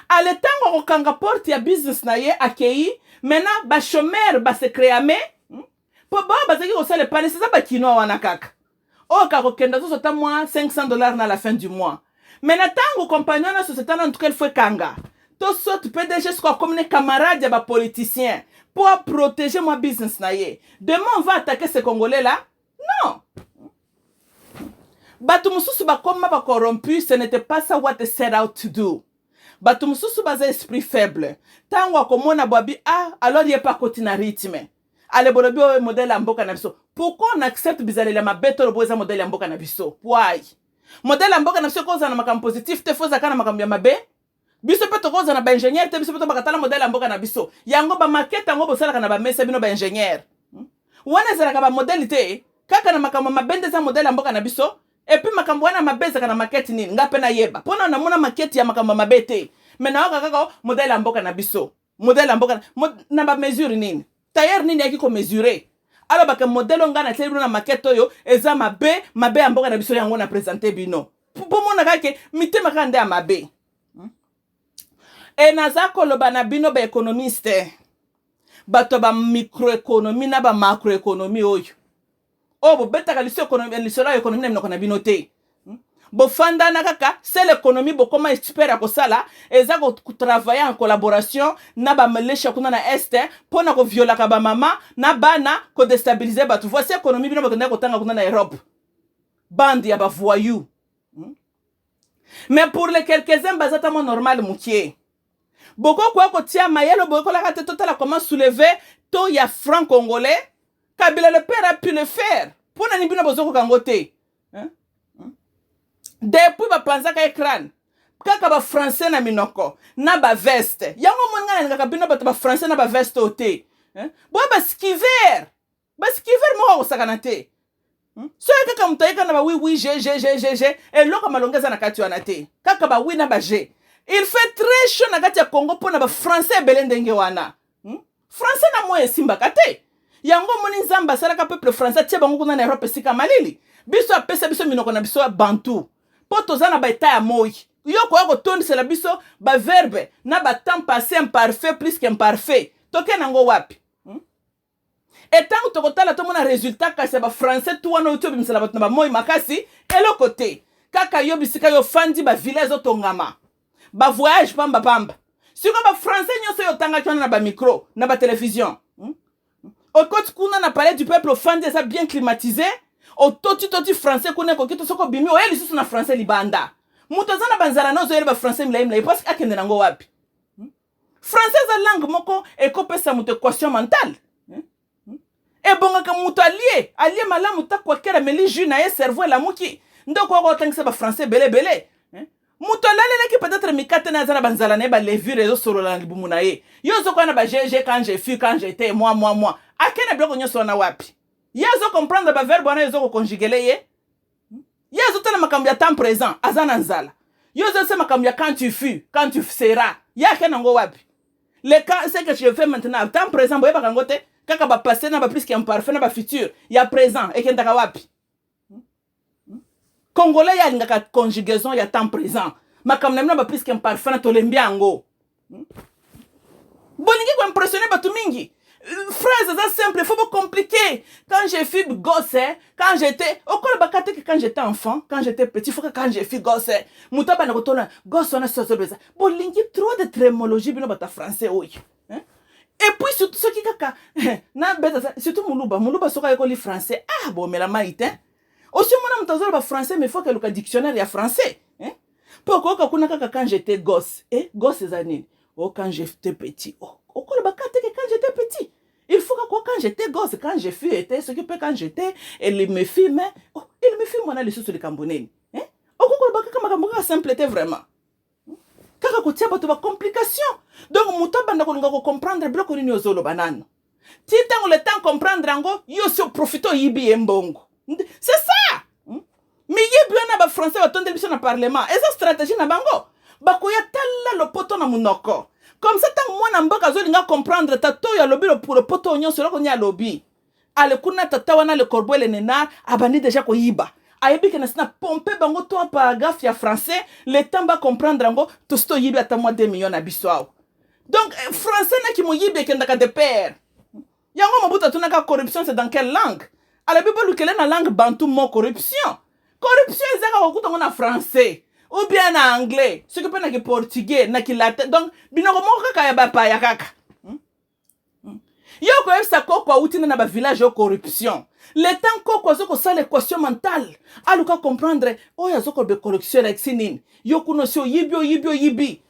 À l'état où on porte ya business na ye akei, maintenant ba chômeur ba se créame, pour ba bazaki ko sale pas c'est ça ba kino wana kaka. Oh kako kenda so ta moi $500 na la fin du mois. Maintenant tango compagnon na société na tout quel fois kanga. To sorte PDG soit comme les camarades ya ba politiciens pour protéger mon business na ye. Demain on va attaquer ces Congolais là? Non. Batu mususu ba comme ba corrompu, ce n'était pas ça what they set out to do. Batu mususu baza esprit faible. Tango akomona boabi alors il n'y a pas continu rythme. Ale bolobi o modèle ya mboka na biso. Pourquoi on accepte bizaleli ma beto boza modèle ya mboka na biso? Why? Modèle ya mboka na biso koza na makambo positif te foza kana makambo ya mabe. Biso pe to koza na ba ingénieur te biso pe to bakatala modèle ya mboka na biso. Yango ba maquette yango bosala kana ba mesa bino ba ingénieur. Wana zala ka ba modèle te kaka na makambo mabende za modèle ya mboka na biso. Et puis makambo wana mabeza kana maquette nini ngape na yeba pona na mona maquette ya makambo mabete mais na kaka modèle ya mboka na biso modèle ya mboka na ba mesure nini tailleur nini yaki ko mesurer alors baka modèle ngana tele na maquette oyo eza mabe ya mboka na biso yango na présenter bino po mona kake mitema kande ya mabe et nazako loba na bino ba économiste bato ba microéconomie na ba macroéconomie oyo oh bo beta ka liso économie lisolo économie na minoko na binote bo fanda na kaka c'est l'économie bo comment expert ko sala eza ko travailler en collaboration na ba melesha kuna na este pona ko viola ka ba mama na bana ko déstabiliser ba tu voici économie bino bakenda ko tanga kuna na Europe bandi ya ba voyou mais pour les quelques-uns bazata mo normal mukie boko kwa ko tia mayelo boko la kate total comment soulever to ya franc congolais Kabila le père a pu le faire. Pour na nibino bozoko kangote. Depuis ba panzaka écran. Kaka ba français na minoko, na ba veste. Yango monga na kabino ba français na ba veste ote. Bo ba skiver. Ba skiver mo ko sakanate. So kaka mutaika na ba oui je et loko malongeza na kati wana te. Kaka ba oui na ba je. Il fait très chaud na kati ya Congo pour na ba français belendenge wana. Français na moye simba kate. Yango moni nzamba salaka peuple français tie bango kuna na Europe sika malili biso apesa biso minoko na biso bantu po tozana ba eta ya moi yo ko tondisela biso ba verbe na ba temps passé imparfait plus qu'imparfait toke nango wapi et tant que tokotala to mona résultat kasi ba français to wana uto bimisala ba ba moi makasi eloko te kaka yo bisika yo fandi ba village otongama ba voyage pamba siko ba français nyoso yo tanga twana na ba micro na ba télévision. Au côté qu'on a parlé du peuple au fond de ça bien climatisé, o toti français kuna ko kito soko bimi o eli susu na français libanda muto zana banzala nozo yele ba français mla parce que akende nango wapi français za langue moko ekopesa muto équation mentale e bonga ka muto allié malamu ta kwa kera meli jus na ye cerveau la muki ndoko ko tangisa ba français belé muto laleleki peut-être mikate na zana banzala ne ba levure ezo solo la libumu na ye yo zo kwa na ba GG quand j'ai fui quand j'étais moi akene bloko nyoso na wapi yazo comprendre ba verbe wana yazo ko conjuguer ye yazo tana makambo ya temps présent azana nzala yazo se makambo ya quand tu fus quand tu seras yake nango wapi le cas c'est que je fais maintenant temps présent boye bakangote kaka ba passé na ba plus qu'imparfait na ba futur ya présent et kenda wapi Congolais ya lingaka conjugaison ya temps présent makambo na ba plus qu'imparfait na tolembiango bolingi ko impressionner batu mingi phrase ça simple, il faut pas compliquer. Quand j'ai fui gosse, quand j'étais, au col bakate que quand j'étais enfant, quand j'étais petit, il faut que quand j'ai fui gosse, mutaba na kotona gosse on a sorti ça. Bon lingi trop de trémologie bino bata français oui. Et puis surtout ce qui kaka na beta surtout muluba soka école français. Ah bon mais la maïté. Aussi mon mutazo ba français mais faut que le dictionnaire ya français. Pourquoi kuna kaka quand j'étais gosse, gosse zanini. Oh quand j'étais petit. Oh au col bakate que quand j'étais petit. Il faut que quand j'étais gosse, quand j'ai fui, était ce que quand j'étais, elle me filme, mais oh, il me filme, on a les sous de Cambonais. Hein? Au coup, la simpleté vraiment. Kaka kotia bato ba complication. Donc, mutaba na ko comprendre bloc ni ozolo banane. Ti tango le temps comprendre ango, yo so profito yibi embongo. C'est ça. Mais yibi na ba français ba tonde biso na parlement. Et ça stratégie na bango. Ba ko ya tala lo poto na munoko. Comme ça, tant moi n'amboka zo linga comprendre tato ya lobby pour le poto onyo solo ko nya lobby. Ale kuna tata wana le corbeau le nena abani déjà ko yiba. Ayebi que na sina pomper bango to paragraphe ya français, le temps ba comprendre ango to sto yibi ata moi 2 millions na biswao. Donc français na ki mo yibi ke ndaka de père. Yango mabuta tuna ka corruption c'est dans quelle langue? Ale bibo lukele na langue bantou mo corruption. Corruption ezaka ko kutongo na français. Ou bien en anglais, ce que peut na portugais, na ki latin. Donc, binoko moko kaka ya bapa ya kaka. Yo ko sa koko outi na ba village yo corruption. Le temps koko zo ko sa l'équation mentale. Aluka comprendre o ya zo ko be corruption avec sinine. Yo kuno so yibi.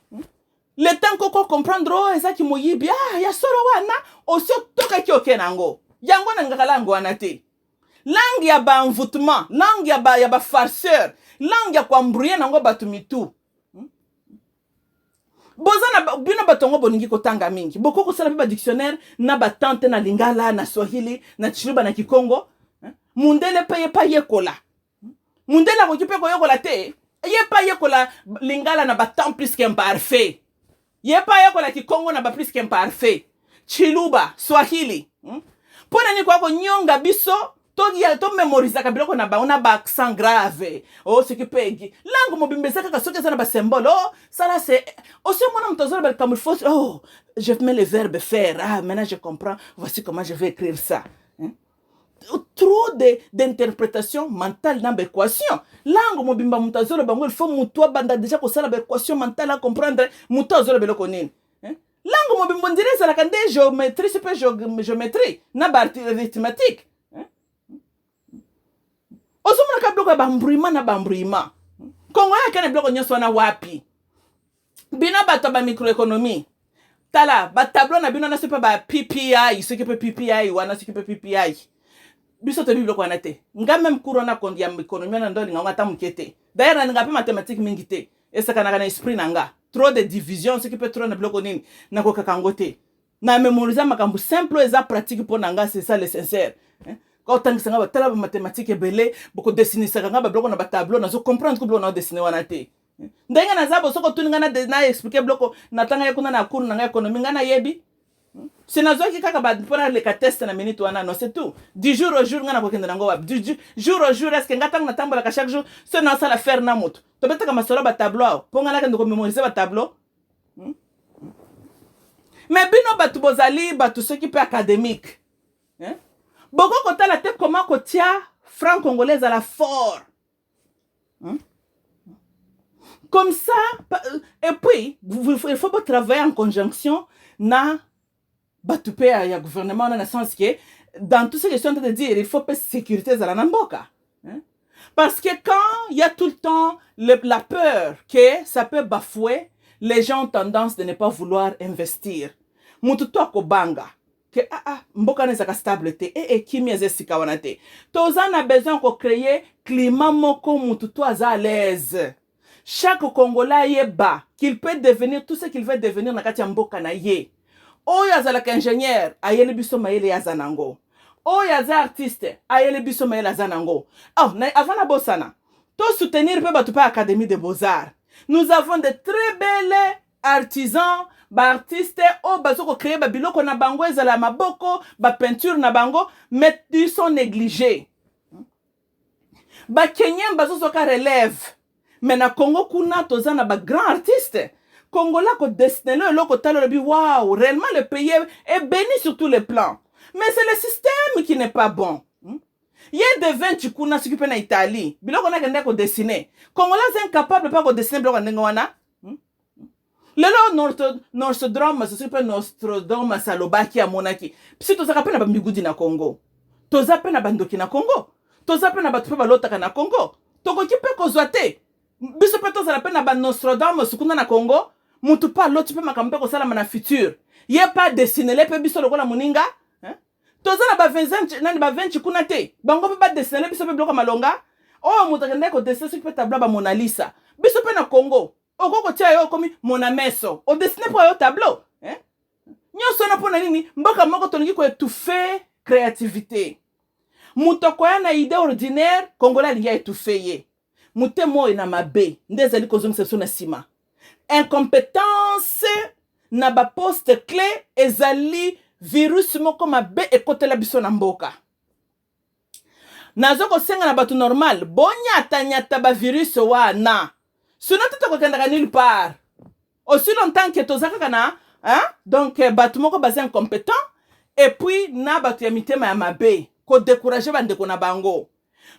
Le temps koko comprendre o eza ki mo yibi ya solo wana o so toka ki okenango. Yango na ngaka lango wana te. Langue ya ba envoûtement, langue ya ba farceur. Langue ya kwa mbrouiller nango batu mitu. Bozana bino batongo boningi kotanga mingi. Boko ko sala ba dictionnaire na ba tante na lingala na swahili na chiluba na kikongo. Mundele paye paye kola. Mundele ko kipe ko yokola te. Ye paye kola lingala na ba temps plus qu'imparfait. Ye paye kola kikongo na ba plus qu'imparfait. Chiluba, swahili. Pona ni kwa ko nyonga biso to mémoriser ka biloko na ba on a ba accent grave oh ce qui pegi langue mobimbeza ka soki ça na ba symbole oh ça là c'est aussi mon mtozo ba comme il faut oh je mets le verbe faire ah maintenant je comprends voici comment je vais écrire ça trop d'interprétation mentale dans l'équation langue mobimba mtozo ba il faut muto banda déjà ko sala ba équation mentale à comprendre mtozo ba loko nini langue mobimba ndire ça la kande géométrie super géométrie na ba arithmétique. Osumuna ka bloka bambruima na bambruima. Kongo ya kene bloko nyoso na wapi. Bino bato ba microéconomie. Tala, ba tableau na bino na sepa ba PPI, ce qui peut PPI wana ce qui peut PPI. Biso te bloko wana te. Nga même courant na kondi ya économie na ndoli nga tamu kete. D'ailleurs na nga pe mathématique mingi te. Esa kana esprit nanga. Trop de division ce qui peut trop na bloko nini na ko kakangote. Na mémoriser makambu simple eza pratique pour nanga c'est ça l'essentiel. Quand on a des mathématiques belé, beaucoup de dessiner ça, on a des tableaux, on a comprendre que on a dessiné on a été. D'ailleurs, on a besoin que tu n'as expliqué bloco, n'attendez qu'on a un cours dans l'économie, on a yebi. C'est na zoki kaka ba pona le test na minute wana no c'est tout. Du jour au jour ngana ko kenda ngo wab. Du jour au jour est-ce que ngata na tambola ka chaque jour, c'est na sala faire na moto. To beta kama solo ba tableau, ponga na kendo ko mémoriser ba tableau. Mais bino ba tubozali ba tout ce qui peut académique. Hein? Boko kota la tête comment kotia franc congolaise à la fort. Comme ça, et puis, il faut pas travailler en conjonction na batupé à ya gouvernement dans le sens que dans tout ce que je suis en train de dire, il faut pas sécurité za la mboka. Hein? Parce que quand il y a tout le temps la peur que ça peut bafouer, les gens ont tendance de ne pas vouloir investir. Mutu to akobanga que mboka nezaka stable te kimi ezesika wana te. Toza na besoin ko créer climat moko mutu to aza à l'aise. Chaque Congolais yeba qu'il peut devenir tout ce qu'il veut devenir na kati ya mboka na ye. Oyo azalaka ingénieur ayeli biso mayele ya zanango. Oyo aza artiste ayeli biso mayele ya zanango. Avant na bosana, to soutenir pe batu pa Académie de Beaux-Arts. Nous avons de très belles artisans, artistes, bazoko créer ba biloko na bango ezala maboko, ba peinture na bango, mais ils sont négligés. Ba Kenyans bazo ka relève. Mais na Congo kuna toza na ba grand artiste. Congolais ko destiné le loko talo le bi waouh, réellement le pays est béni sur tous les plans. Mais c'est le système qui n'est pas bon. Il y a des 20 kuna qui peut na Italie. Biloko na kende ko dessiner. Congolais sont incapables pas ko dessiner biloko ndenge wana. Lelo Nostradome, ce super Nostradome salobaki ya monaki. Pisi toza kapena ba migudi na Congo. Toza pena bandoki na Congo. Toza pena batu pe balotaka na Congo. Toko ki pe kozwa te. Biso pe toza pena ba Nostradome sukuna na Congo. Mutu pa lotu pe makambe ko sala na futur. Ye pas dessiner le pe biso lokola moninga. Toza na ba 20 nani ba 20 kuna te. Bango pe ba dessiner biso pe bloka malonga. Mutu kende ko dessiner su pe tableau ba Mona Lisa. Biso pe na Congo. Okoko tia yo komi Mona Meso. O dessiner po yo tableau. Nyoso na pona nini mboka moko tolingi ko étouffer créativité. Mutu ko ya na idée ordinaire Congolais lingi étouffer ye. Mute mo na mabe ndezali ko zongisa so na sima. Incompétence na ba poste clé ezali virus moko mabe ekotela biso na mboka. Nazo ko senga na batu normal bonyata ba virus wana. Sinon tu te kenda nulle part. Aussi longtemps que tozaka kana, donc batu moko basé incompétent et puis na batu ya mitema ya mabe ko décourager bande ko na bango.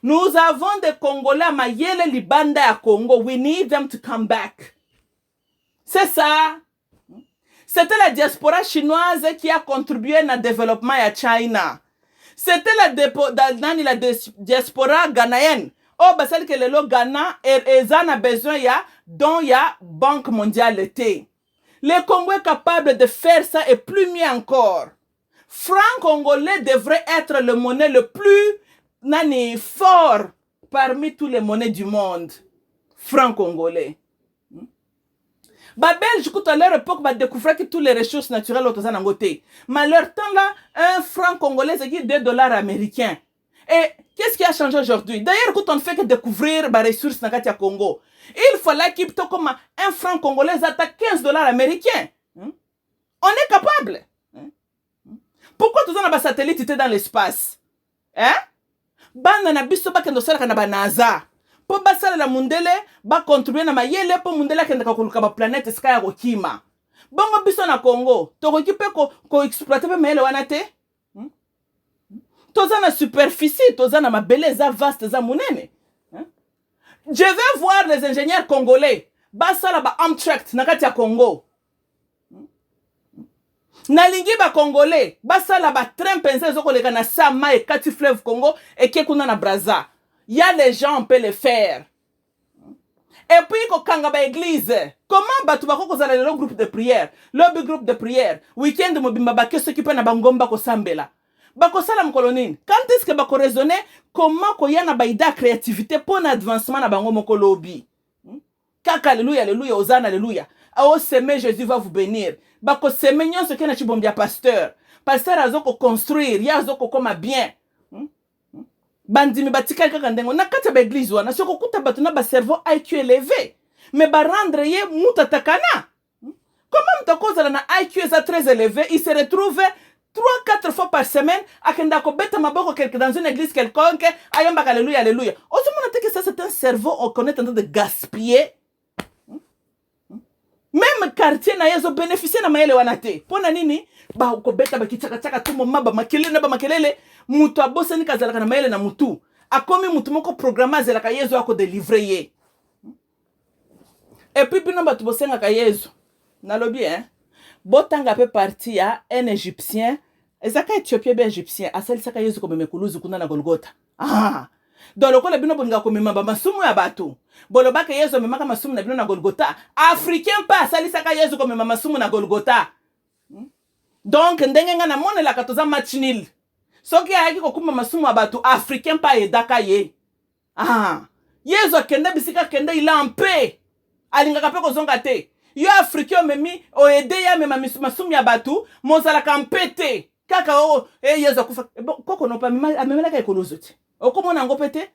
Nous avons des Congolais mayele libanda ya Congo. We need them to come back. C'est ça. C'était la diaspora chinoise qui a contribué au développement ya China. C'était la diaspora ghanéenne. Basali que le Ghana a besoin ya dont ya Banque mondiale était. Le Congo est capable de faire ça et plus mieux encore. Franc congolais devrait être le monnaie le plus fort parmi tous les monnaies du monde. Franc congolais. Belge, à leur époque, va découvrir que toutes les ressources naturelles sont en côté. Mais leur temps là, un franc congolais, c'est 2 dollars américains. Et qu'est-ce qui a changé aujourd'hui? D'ailleurs, quand on fait que découvrir les ressources dans le Congo, il fallait qu'il y ait comme un franc congolais à 15 dollars américains. On est capable. Pourquoi tous les satellites étaient dans l'espace? Banda na biso ba kendo sala kana ba NASA. Po ba sala la mundele ba contribuer na mayele po mundele kenda ka koluka ba planète sky ya kokima. Bongo biso na Congo, to ko ko exploiter pe mayele wana te? Toza na superficie, toza na mabele za vaste za munene. Je vais voir les ingénieurs congolais. Ba sala ba Amtrak na kati ya Congo. Nalingi ba congolais basala ba train penser zoko leka na sama et kati fleuve Congo et kekuna na Brazza. Il y a les gens on peut le faire. Et puis ko kanga ba église. Comment batu bako kozala le groupe de prière, le groupe de prière. Weekend mo bimba ba ke s'occuper na bangomba ko sambela. Bako sala mkolonine. Quand est-ce que bako raisonner comment ko yana ba ida créativité pour un avancement na bango moko lobby. Kaka alléluia alléluia Hosanna alléluia. Oh semer Jésus va vous bénir. Bako semenyon ce que na chibombia pasteur. Pasteur azoko construire, ya azoko koma bien. Bandimi batika kaka ndengo na kati ba église wana soko kuta batu na ba cerveau IQ élevé. Mais ba rendre ye muta takana. Comment mtakoza na IQ est très élevé, il se retrouve 3-4 fois par semaine akenda ko beta maboko quelque dans une église quelconque ayamba alléluia alléluia. Aussi mon que ça c'est un cerveau on connaît en train de gaspiller. Même quartier na yezo bénéficier na mayele wanate. Pona nini? Ba ko beta ba kichaka chaka tumo maba makelele mutu abosani kazalaka na mayele na mutu. Akomi mutu moko programme zelaka yezo ako délivrer ye. Et puis bino batu bosenga ka yezo. Nalobi Botanga pe parti ya un égyptien ezaka Éthiopien be Égyptien asalisaka Yesu komema ekuluzu kuna na Golgota. Donc lokola bino bolinga komema ba masumu ya bato bolobaka Yesu amemaka masumu na bino na Golgota, africain pa asalisaka Yesu komema masumu na Golgota. Donc ndenge nga na monelaka toza match nul. Soki ayaki kokuma masumu ya bato africain pa edaka ye. Yesu akende bisika kende il en paix. Alingaka pe kozonga te. Yo africain memi o ede ya mema masumu ya bato mozala kampete. Kaka Yesu akufa koko no pa amemelaka ekolozo te. Okomona ngo pete?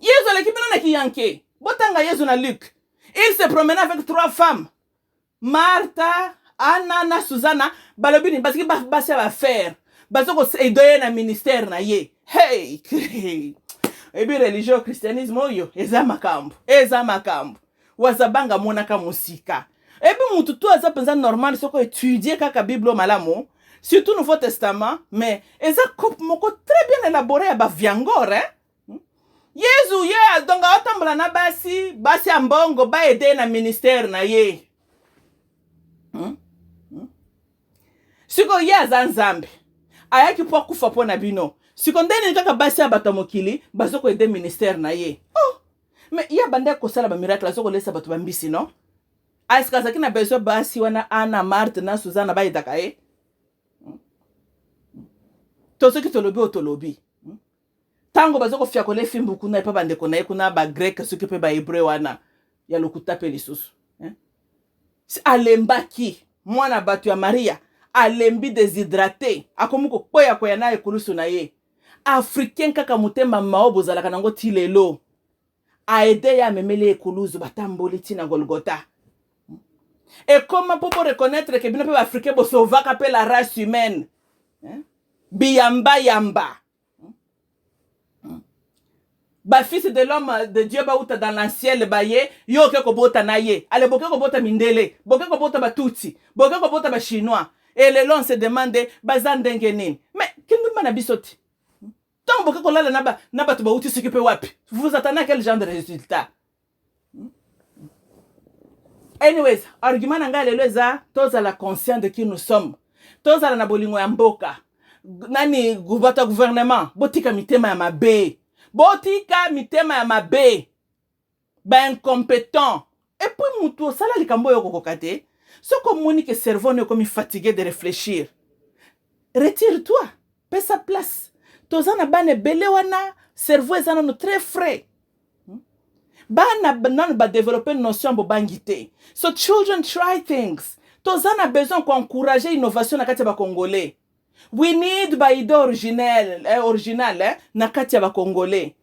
Yesu aleki bino na kiyanke. Botanga Yesu na Luc. Il se promenait avec 3 femmes. Martha, Anna na Susanna, balobini parce que basi va faire. Basoko edoye na ministère na ye. Hey. Ebi religion christianisme oyo eza makambo. Wazabanga monaka musika. Ebi mutu tu aza penza normal soko étudier kaka Bible malamu. Surtout Nouveau Testament, mais eza coupe moko très bien élaboré à Baviangor, hein? Yesu ye donc otambula na basi ambongo ba aider na ministère na ye. Siko ye azanzambe. Ayaki po kufa po na bino. Siko ndeni kaka basi abato mokili bazoko aider ministère na ye. Oh, mais ya bande ko sala ba miracle azoko lesa bato bambisi no? Aska zakina beso basi wana Anna, Marthe na Susanna ba idaka ye. Tosoki tolobi. Tango bazoko fiakole fimbu kuna epa bande kona ye kuna ba grec soki pe ba hébreu wana ya lokuta pe lisusu. Alembaki mwana batu ya Maria alembi déshydraté akomuko koya na ekulusu na ye. Africain kaka mutema maobo zalaka nango tilelo. Aide ya memele ekuluzu batamboli tina Golgota. Et comment pour reconnaître que bino pe africain bo sauvaka pe la race humaine. Yamba. Ba fils de l'homme de Dieu ba uta dans l'anciel ba ye yo ke ko bota na ye. Ale boke ko bota mindele, boke ko bota batutsi, boke ko bota ba chinois. Et le long se demande bazandenge nini. Mais kindu mana bisoti. Tant boke ko lala na ba to ba uti s'occuper wapi. Vous attendez à quel genre de résultat? Anyways, argument nanga lelo eza toza la conscient de qui nous sommes. Toza la na bolingo ya mboka. Nani gubata gouvernement botika mitema ya mabe. Ba incompétent. Et puis mutu sala likambo yo kokokate. Soko moni que cerveau ne comme fatigué de réfléchir. Retire-toi. Paie sa place. Tozana bane bele wana cerveau ezana no très frais. Bana ba développer une notion bo bangité. So children try things. Tozana besoin ko encourager innovation na kati ba congolais. We need ba idée original na kati ba congolais.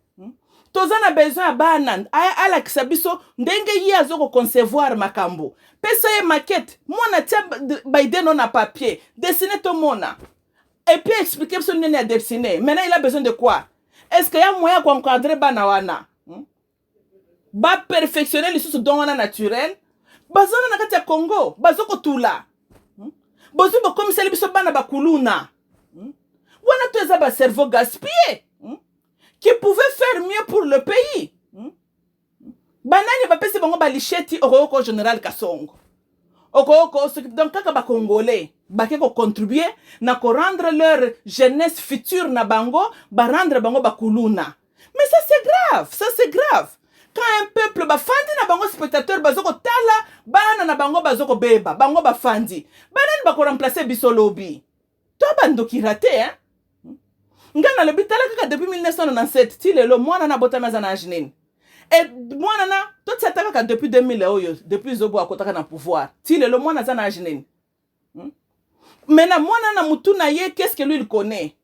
Tozana besoin bana ala kisabiso ndenge yi azoko concevoir makambo. Pesa ye maquette, mona tia ba idée non na papier, dessiner to mona. Et puis expliquer son nene à dessiner. Maintenant il a besoin de quoi? Est-ce qu'il y a moyen ko encadrer bana wana? Ba perfectionner les choses don wana naturel. Bazana na kati ya Congo, bazoko tula. Bozu bo comme ça biso bana ba kuluna. Wana to eza ba cerveau gaspillé. Qui pouvait faire mieux pour le pays. Banani ba pesi bango ba licheti okoko général Kasongo. Okoko donc kaka ba congolais ba ko contribuer na ko rendre leur jeunesse future na bango, ba rendre bango ba kuluna. Mais ça c'est grave. Quand un peuple ba fandi na bango spectateur bazoko tala bana na bango bazoko beba bango ba fandi. Banani ba ko remplacer biso lobby. To bandoki raté hein. Ngana le bitala kaka depuis 1997 ti lelo mwana na botama za na ajineni. Et mwana na to tsata kaka depuis 2000 oyo depuis zobo akotaka na pouvoir. Ti lelo mwana za na ajineni. Mena mwana na mutu na ye qu'est-ce que lui il connaît?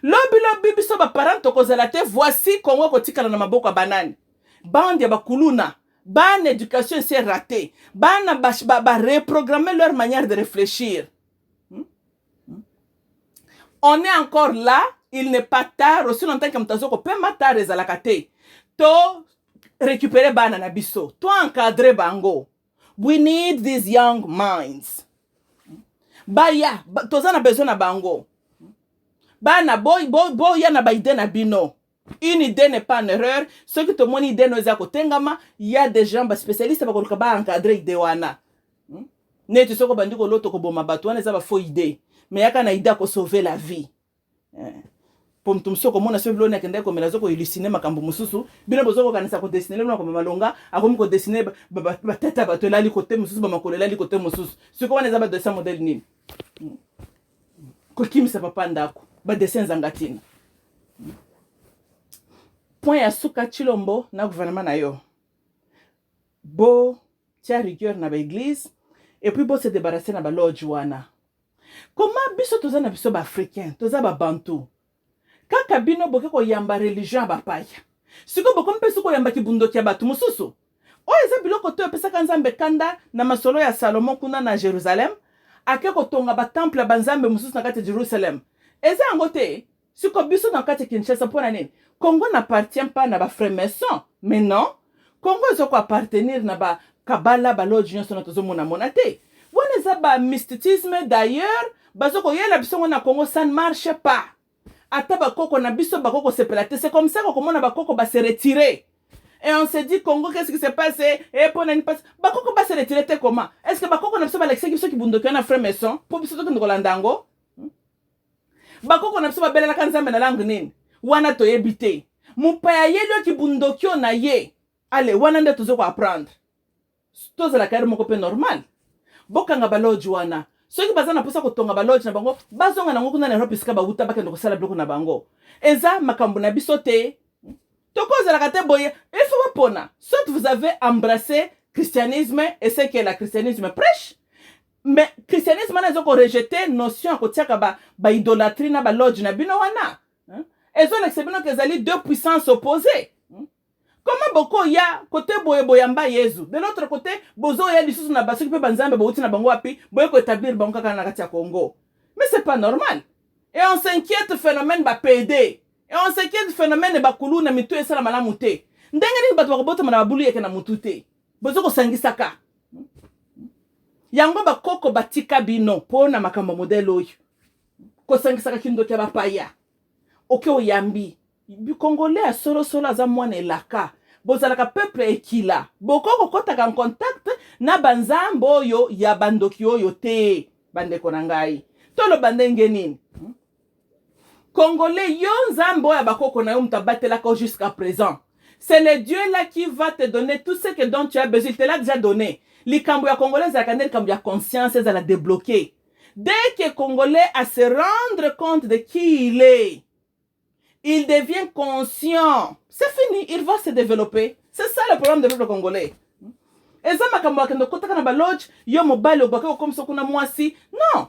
Lobi biso ba parents to kozela te voici Congo kotikala na maboko ya banani. Bande ya bakuluna. Ban éducation c'est raté. Bana ba reprogrammer leur manière de réfléchir. On est encore là, il n'est pas tard, aussi longtemps que mtazoko peut matar ezalakate. To récupérer bana na biso, to encadrer bango. We need these young minds. Baya, tozana besoin na bango. Bana boy ya na ba idée na bino. Une idée n'est pas une erreur. Ceux qui te montrent une idée no ezako tengama, il y a des gens spécialistes ba encadrer idée wana. neti soko bandi ko loto ko boma bato wana eza ba faux idée mais yaka na idée ko sauver la vie pour mtu msoko mona so bilona kende ko melazo ko illusioner makambo mususu bino bozoko kanisa ko dessiner lona ko malonga akomi ko dessiner ba tata bato lali côté mususu ba makolo lali côté mususu siko wana eza ba dessin modèle nini ko kimisa papa ndako ba dessin zangatina point ya suka chilombo na gouvernement na yo bo tia rigueur na ba église et puis bo se débarrasser na ba lodge wana comment biso toza na biso ba africain toza ba bantu kaka bino boke ko yamba religion ba paya siko boko mpesu ko yamba kibundo kya batu mususu o eza biloko to pesaka nzambe kanda na masolo ya Salomon kuna na Jerusalem ake ko tonga ba temple ba nzambe mususu na kati Jerusalem eza ngote siko biso na kati Kinshasa pona nini Congo n'appartient pas na ba frère-maçon mais non Congo ezoko appartenir na ba kabala ba lodge nyonso na tozo mona mona te wana eza ba mysticisme d'ailleurs bazoko yela biso na Congo ça ne marche pas ata bakoko na biso bakoko sepela te c'est comme ça qu'on mona bakoko ba se retirer et on se dit Congo qu'est-ce qui s'est passé et pona ni passe bakoko ba se retirer te comment est-ce que bakoko na biso ba lexeki biso kibundo na frère maison pour biso to ndolandango bakoko na biso ba belela kanzambe na langue nini wana to yebite mupaya yelo kibundo kyo na ye allez wana nde tozo ko apprendre tozo la carrière moko pe normal bokanga ba lodge wana soki baza na posa kotonga ba lodge na bango bazonga nango kuna na Europe sika ba uta bakendo kosala biloko na bango eza makambo na biso te tokozala kate boye il faut pona soit vous avez embrassé christianisme et c'est que la christianisme prêche mais christianisme na zoko rejeter notion ko tiaka ba idolâtrie na ba lodge na bino wana ezo l'exebino kezali deux puissances opposées. Comment beaucoup ya côté boye boyamba Yesu de l'autre côté bozo ya lisusu na basoki pe banzambe bouti na bango api boye ko établir bango kaka na kati ya Congo mais c'est pas normal et on s'inquiète phénomène ba PD et on s'inquiète phénomène ba kulu na mitu esala malamu te ndenge ni bato bakobota na babulu yeke na mutu te bozo ko sangisaka yango bakoko batika bino pona makambo modèle oyo ko sangisaka kindo kya bapaya oke oyambi bi congolais a solo aza mwana elaka bozalaka peuple ekila bokoko kotaka en contact na banzambo oyo ya bandoki oyo te bandeko na ngai tolo bandenge nini congolais yo nzambo ya bakoko na yo mtabatelaka jusqu'à présent c'est le Dieu là qui va te donner tout ce que dont tu as besoin il te l'a déjà donné likambo ya congolais za kanel kambo ya conscience za la débloquer dès que congolais a se rendre compte de qui il est il devient conscient. C'est fini, il va se développer. C'est ça le problème du peuple congolais. Et ça, makambo akendo kotaka na ba lodge, yo mobile obaka comme ça kuna mwasi. Non.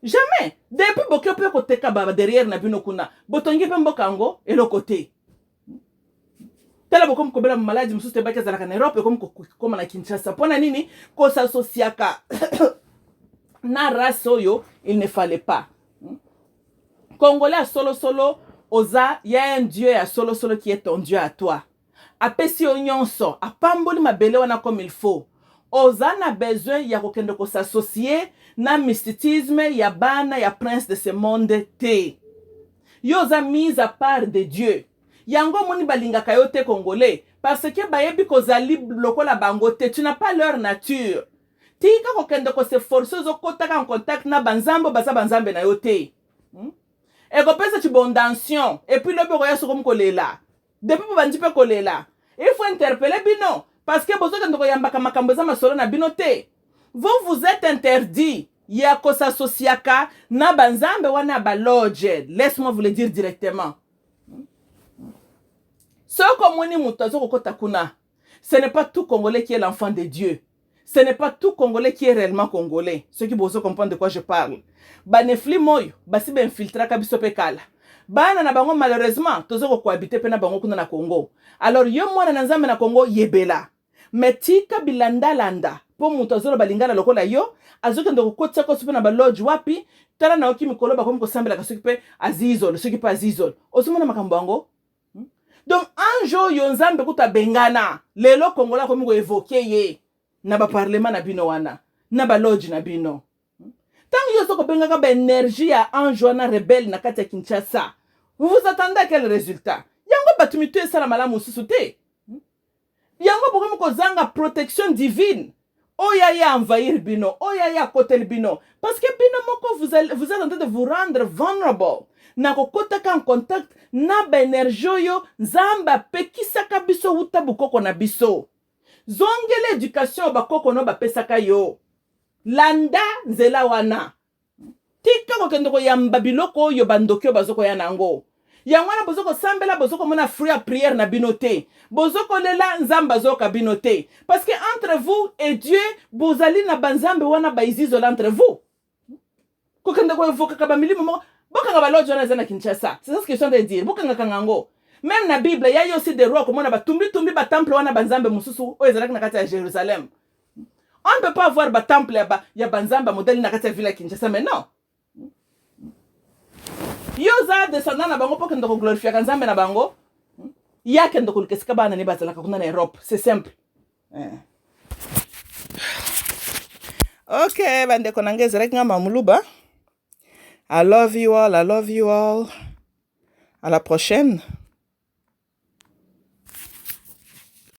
Jamais. Depuis bokyo pe koteka ba derrière na bino kuna. Botongi pe mbokango et le côté. Tala bokom kobela maladie mususu te baka zalaka na Europe comme na Kinshasa. Pona nini ko s'associaka na race oyo, il ne fallait pas. Congolais solo oza ya un Dieu ya solo qui est ton Dieu à toi. Apesi onyonso, apamboli mabele wana comme il faut. Oza na besoin ya kokende ko s'associer na mysticisme ya bana ya prince de ce monde te. Yoza mise à part de Dieu. Yango moni balinga kayote congolais parce que bayebi kozali lokola bango te, tu n'as pas leur nature. Tika kokende ko se forcer zo kotaka en contact na banzambo basa banzambe na yote. Et qu'on pense bondantion et puis le bureau ya sokom kolela depuis bandi pe kolela il faut interpeller bino parce que bozo kando yamba kama kamboza masolo na bino te vous êtes interdit ya ko s'associaka na banzambe wana ba lodge laisse-moi vous le dire directement ce comme moni mutazo kokota kuna ce n'est pas tout congolais qui est l'enfant de Dieu ce n'est pas tout congolais qui est réellement congolais ceux qui bozo comprendre de quoi je parle banefli moyo basi ben filtraka biso pe kala bana na bango malheureusement tozo ko cohabiter pe na bango kuna na Congo alors yo mwana na nzambe na Congo yebela metika bilanda po muto azolo balingana lokola yo azoke ndo kokotsa ko supe na ba lodge wapi tala na oki mikolo ba komi ko sambela ka soki pe azizol soki pa azizol osumona makambo yango donc anjo yo nzambe kuta bengana lelo Congola komi ko évoquer ye na ba parlement na bino wana na ba lodge na bino. Tant que vous avez une énergie à enjoindre rebelle na kati ya Kinshasa, vous vous attendez à quel résultat? Yango batumite ça la malamu susute. Yango bokomo ko zanga protection divine. Oyaya envahir bino, oyaya kotel bino. Parce que bino moko, vous êtes en train de vous rendre vulnerable. Nako kotaka en contact na ba énergie yo nzamba pekisaka biso uta bukoko na biso. Zongele éducation bakoko no bapesaka yo. Landa nzela wana. Tika kokende ko yamba biloko yo bandokyo bazoko ya nango. Yangwana bozoko sambela bozoko mona free prière na binote. Bozoko lela nzamba zoka binote. Parce que entre vous et Dieu, bozali na banzambe wana baizizo entre vous. Kokende ko evoka ka bamilimo mo. Bokanga balojo na zana Kinshasa. C'est ça ce que je suis en train de dire. Bokanga kangango. Même na Bible, il y a aussi des rois comme on a tumbi ba temple wana banzambe mususu o ezalaki na kati ya Jérusalem. On ne peut pas avoir ba temple ya banzamba modèle na kati ya ville Kinshasa, mais non. Yoza descendant na bango pour ndoko glorifier kanzambe na bango. Ya kendo kulikeska bana ni bazalaka kuna na Europe, c'est simple. Okay, bande konangeza rek nga mamuluba. I love you all. À la prochaine.